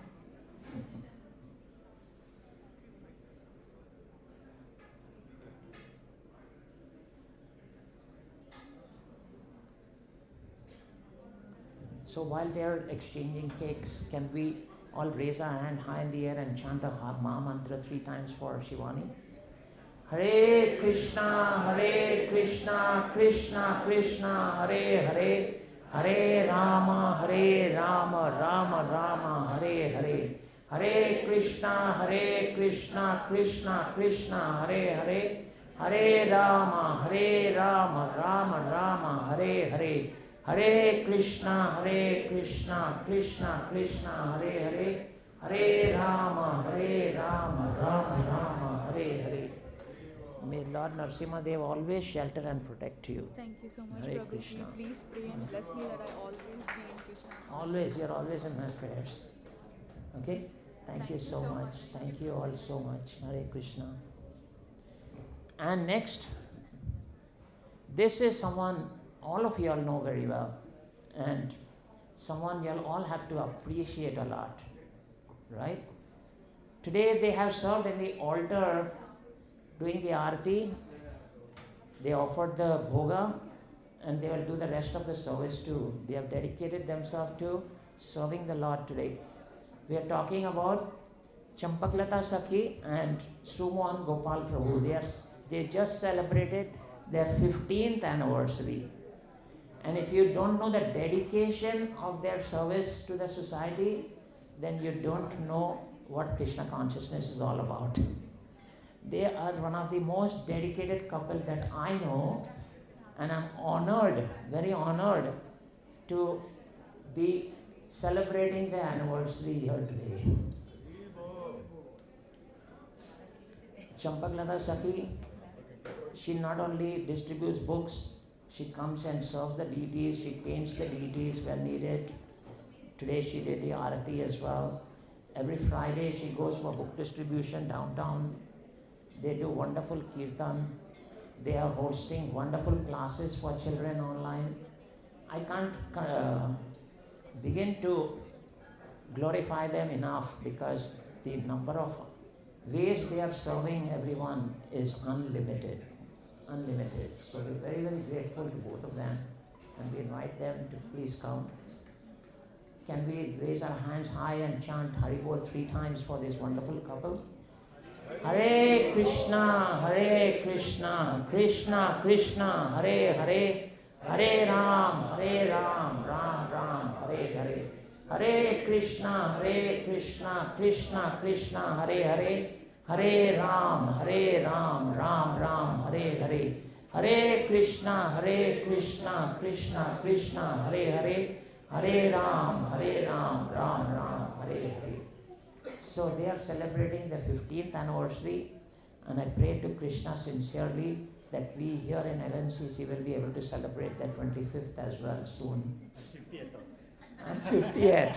So while they are exchanging cakes, can we all raise our hand high in the air and chant the Maha Mantra 3 times for Shivani? Hare Krishna, Krishna Krishna, Hare Hare, Hare Rama, Rama Rama, Hare Hare. Hare Krishna, Krishna Krishna, Hare Hare, Hare Rama, Rama Hare Hare. Hare Krishna, Krishna Krishna, Hare Hare, Hare Rama, Rama Hare Hare. May Lord Narasimha Dev always shelter and protect you. Thank you so much, Hare Prabhuji. Krishna. Please pray and bless me that I always be in Krishna. Always, you're always in my prayers. Okay? Thank you so much. Thank you all so much. Hare Krishna. And next, this is someone all of you all know very well, and someone you'll all have to appreciate a lot, right? Today they have served in the altar doing the arati. They offered the bhoga, and they will do the rest of the service too. They have dedicated themselves to serving the Lord today. We are talking about Champaklata Sakhi and Sumohan Gopal Prabhu. They just celebrated their 15th anniversary. And if you don't know the dedication of their service to the society, then you don't know what Krishna consciousness is all about. They are one of the most dedicated couple that I know, and I'm honored, very honored, to be celebrating the anniversary here today. Champaklata Sakhi, she not only distributes books, she comes and serves the deities, she paints the deities when needed. Today she did the arati as well. Every Friday she goes for book distribution downtown. They do wonderful kirtan. They are hosting wonderful classes for children online. I can't begin to glorify them enough, because the number of ways they are serving everyone is unlimited. So we're very, very grateful to both of them, and we invite them to please come. Can we raise our hands high and chant Hari Bol 3 times for this wonderful couple? Hare Krishna, Krishna Krishna, Hare Hare, Hare Ram, Ram Ram, Hare Hare. Hare Krishna, Krishna Krishna, Hare Hare, Hare Ram, Ram Ram, Hare Hare. Hare Krishna, Krishna Krishna, Hare Hare, Hare Ram, Ram Ram, Hare Hare. So they are celebrating the 15th anniversary, and I pray to Krishna sincerely that we here in LNCC will be able to celebrate the 25th as well soon. 50th. And 50th.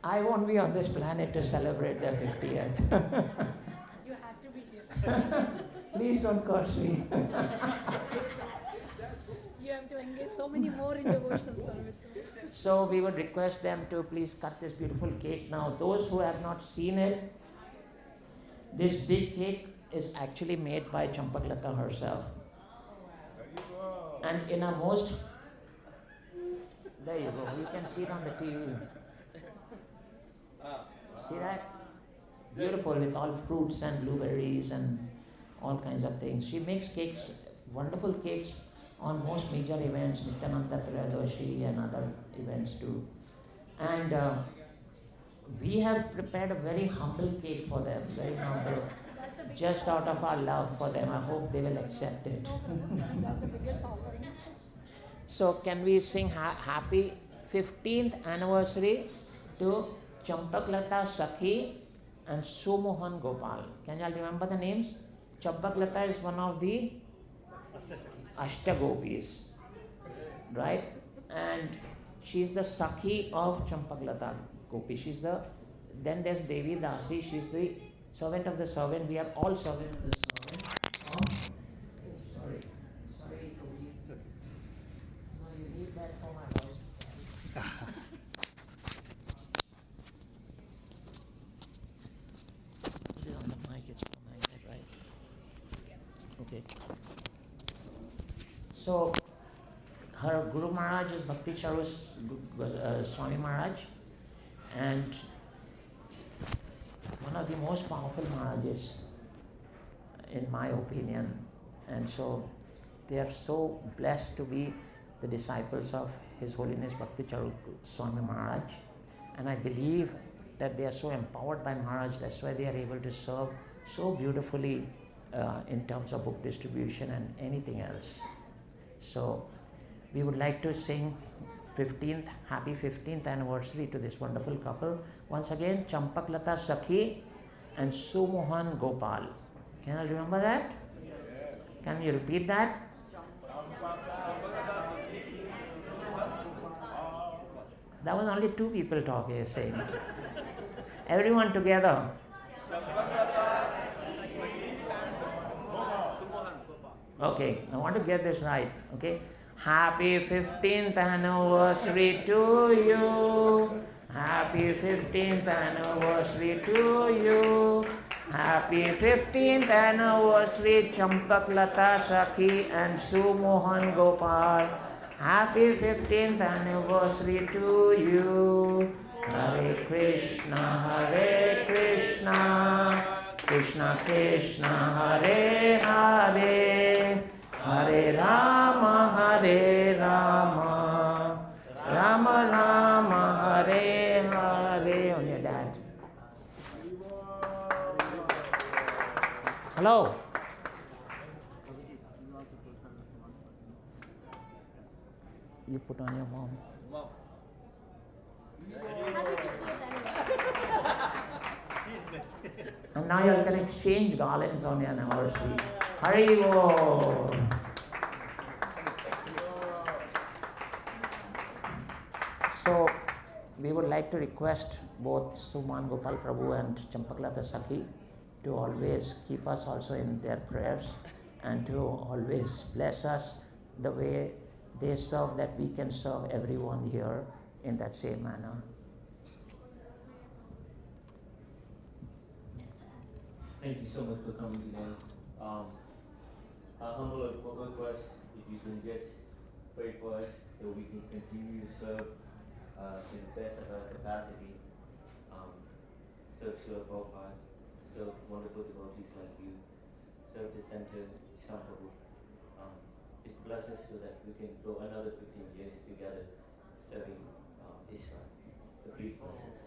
I won't be on this planet to celebrate the 50th. You have to be here. Please don't curse me. You have to engage so many more in devotional service. So we would request them to please cut this beautiful cake now. Those who have not seen it, this big cake is actually made by Champaklata herself. And in a most, there you go, you can see it on the TV. See that? Beautiful, with all fruits and blueberries and all kinds of things. She makes cakes, wonderful cakes on most major events, Nityananda Triyodashi and other events too. And we have prepared a very humble cake for them, very humble, just out of our love for them. I hope they will accept it. That's the biggest offering. So can we sing happy 15th anniversary to Champaklata Sakhi and Sumohan Gopal. Can you all remember the names? Champaklata is one of the Ashtagopis, right? And she's the Sakhi of Champaklata Gopi. Then there's Devi Dasi, she's the servant of the servant. We are all servants of the servant. Sorry, Gopi. No, you need that for my voice. Put it on the mic, it's for my head, right? Okay. So, her Guru Maharaj is Bhakti Charu's Swami Maharaj, and one of the most powerful Maharajas, in my opinion. And so, they are so blessed to be the disciples of His Holiness Bhakti Charu Swami Maharaj. And I believe that they are so empowered by Maharaj, that's why they are able to serve so beautifully in terms of book distribution and anything else. So, we would like to sing happy 15th anniversary to this wonderful couple. Once again, Champaklata Sakhi and Sumohan Gopal. Can you remember that? Can you repeat that? That was only two people talking, saying. Everyone together. Okay, I want to get this right. Okay. Happy 15th anniversary to you. Happy 15th anniversary to you. Happy 15th anniversary Champaklata Sakhi and Sumohan Gopal. Happy 15th anniversary to you. Hare Krishna, Krishna Krishna, Hare Hare, Hare Rama, Rama Rama, Hare Hare. On your dad. Hello. You put on your mom. And now you can exchange garlands on your anniversary. Haribol. So, we would like to request both Suman Gopal Prabhu and Champaklata Sakhi to always keep us also in their prayers and to always bless us the way they serve, that we can serve everyone here in that same manner. Thank you so much for coming today. A humble request, if you can just pray for us so we can continue to serve to the best of our capacity. Serve Prabhupada, serve wonderful devotees like you, serve the center, Shampoo. Just bless us so that we can go another 15 years together serving Ishwar. So please bless us.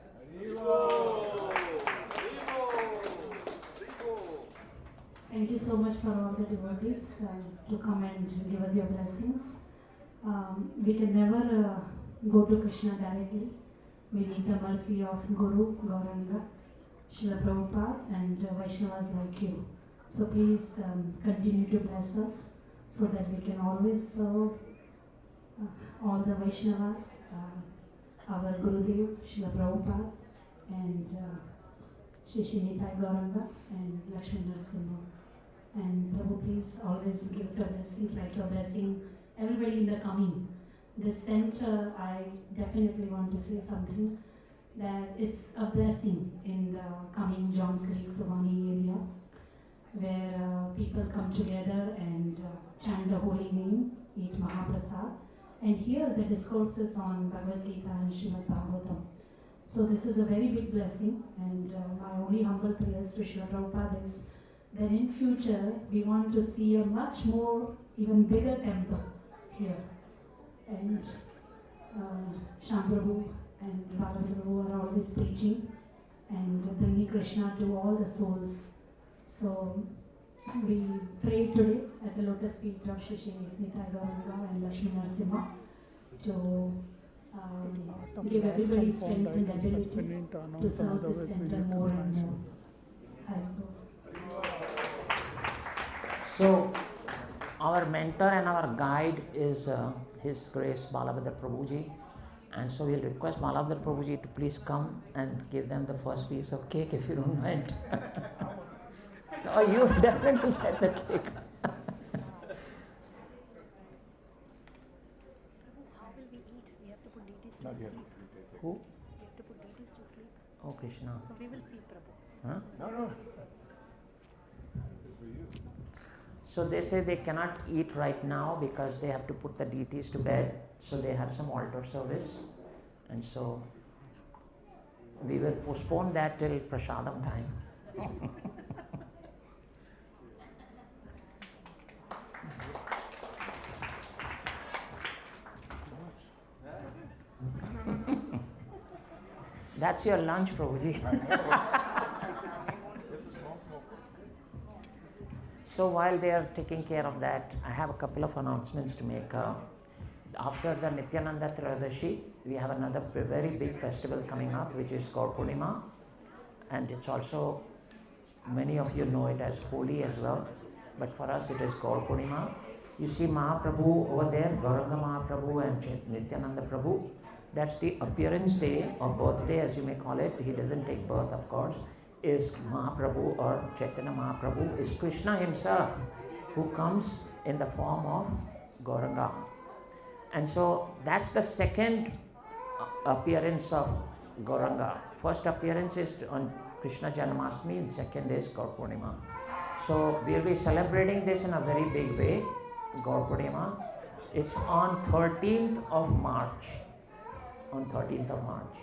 Thank you so much for all the devotees to come and give us your blessings. We can never go to Krishna directly. We need the mercy of Guru, Gauranga, Srila Prabhupada and Vaishnavas like you. So please continue to bless us so that we can always serve all the Vaishnavas, our Gurudev, Srila Prabhupada and Shri Nitai Gauranga and Lakshmi Narasimha. And Prabhu, please always give us your blessings like your blessing everybody in the coming. This center, I definitely want to say something, that it's a blessing in the coming Johns Creek, Suvani area, where people come together and chant the holy name, eat Mahaprasad, and hear the discourses on Bhagavad Gita and Srimad Bhagavatam. So this is a very big blessing, and my only humble prayers to Srila Prabhupada is then in future we want to see a much more, even bigger temple here. And Shamprabhu and Balabhadra are always preaching and bringing Krishna to all the souls. So we pray today at the lotus feet of Shishi Nitai Gauranga and Lakshmi Narasimha to give everybody strength and ability to serve this center more and more. So, our mentor and our guide is His Grace Balabhadra Prabhuji, and so we'll request Balabhadra Prabhuji to please come and give them the first piece of cake if you don't mind. Oh, you definitely get the cake. How will we eat? We have to put deities to Not yet. sleep. Who? We have to put deities to sleep. Oh, Krishna. So we will feed Prabhu. Huh? No. It's for you. So they say they cannot eat right now because they have to put the deities to bed. So they have some altar service, and so we will postpone that till prasadam time. That's your lunch, Prabhuji. So while they are taking care of that, I have a couple of announcements to make. After the Nityananda Trayadashi, we have another very big festival coming up, which is Gaur Purnima, and it's also, many of you know it as Holi as well, but for us it is Gaur Purnima. You see Mahaprabhu over there, Gauranga Mahaprabhu and Nityananda Prabhu. That's the appearance day or birthday, as you may call it. He doesn't take birth, of course. Is Mahaprabhu or Chaitanya Mahaprabhu is Krishna himself, who comes in the form of Gauranga. And so that's the second appearance of Gauranga. First appearance is on Krishna Janmashtami and second is Gaur Purnima. So we'll be celebrating this in a very big way, Gaur Purnima. It's on 13th of March. On 13th of March.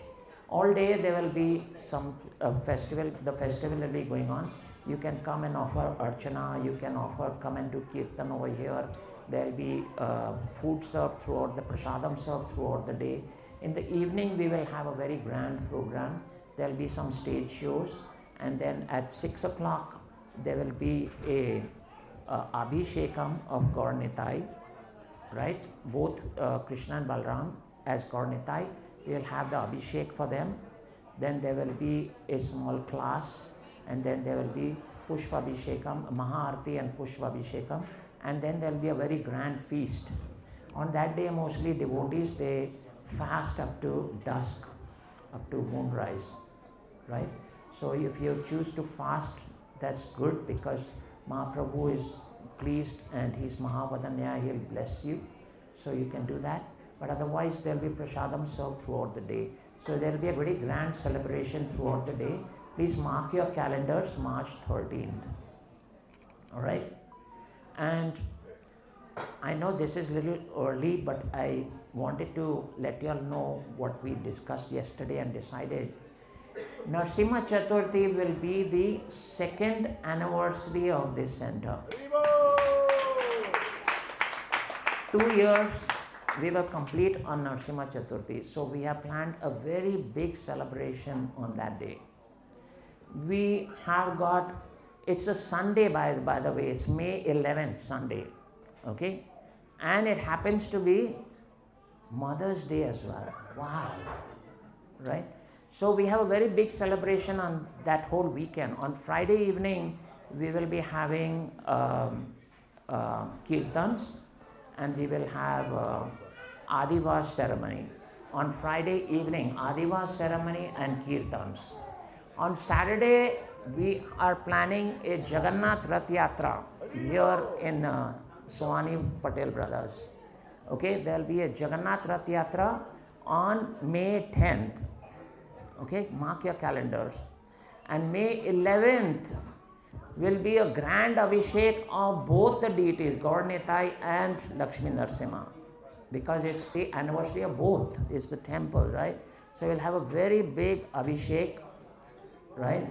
All day there will be some festival, the festival will be going on. You can come and offer archana, you can come and do kirtan over here. There will be food served throughout, the prasadam served throughout the day. In the evening we will have a very grand program. There will be some stage shows, and then at 6 o'clock there will be a abhishekam of Gaur Nitai, right? Both Krishna and Balram as Gaur Nitai. We will have the abhishek for them. Then there will be a small class, and then there will be Pushpa Abhishekam, Mahaarti and Pushpa Abhishekam, and then there will be a very grand feast. On that day, mostly devotees, they fast up to dusk, up to moonrise, right? So if you choose to fast, that's good, because Mahaprabhu is pleased and he's Mahavadanya, he'll bless you. So you can do that. But otherwise there will be prasadam served throughout the day. So there will be a very grand celebration throughout the day. Please mark your calendars, March 13th. Alright? And I know this is a little early, but I wanted to let you all know what we discussed yesterday and decided. Narasimha Chaturthi will be the second anniversary of this center. 2 years we will complete on Narasimha Chaturthi. So we have planned a very big celebration on that day. We have got, it's a Sunday by the way, it's May 11th Sunday, okay? And it happens to be Mother's Day as well. Wow, right? So we have a very big celebration on that whole weekend. On Friday evening, we will be having kirtans, and we will have Adivas ceremony. On Friday evening, Adivas ceremony and kirtans. On Saturday, we are planning a Jagannath Rath Yatra here in Sohani Patel Brothers. Okay, there will be a Jagannath Rath Yatra on May 10th. Okay, mark your calendars. And May 11th will be a grand abhishek of both the deities, Gaur Nitai and Lakshmi Narasimha, because it's the anniversary of both. It's the temple, right? So we'll have a very big abhishek, right?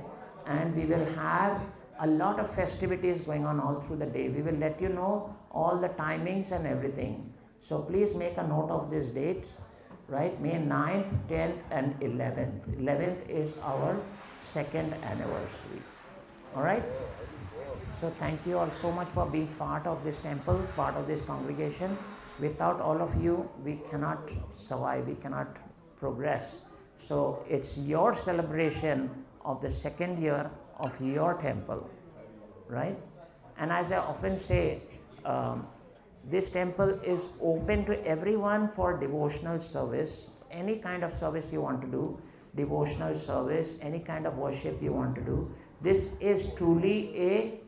And we will have a lot of festivities going on all through the day. We will let you know all the timings and everything. So please make a note of these dates, right? May 9th, 10th and 11th. 11th is our second anniversary. All right? So thank you all so much for being part of this temple, part of this congregation. Without all of you, we cannot survive, we cannot progress. So it's your celebration of the second year of your temple, right? And as I often say, this temple is open to everyone for devotional service, any kind of service you want to do, devotional service, any kind of worship you want to do. This is truly a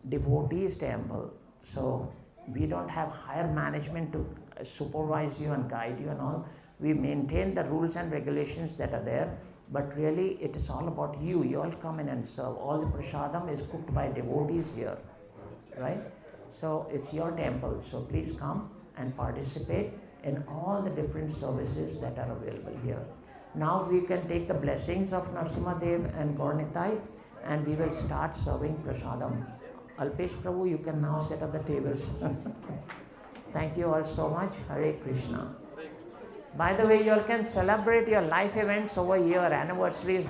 devotees temple. So we don't have higher management to supervise you and guide you and all. We maintain the rules and regulations that are there, but really it is all about you. You all come in and serve. All the prasadam is cooked by devotees here, right? So it's your temple. So please come and participate in all the different services that are available here. Now we can take the blessings of Narasimhadev and Gaurnitai, and we will start serving prasadam. Alpesh Prabhu, you can now set up the tables. Thank you all so much. Hare Krishna. By the way, you all can celebrate your life events over here, anniversaries.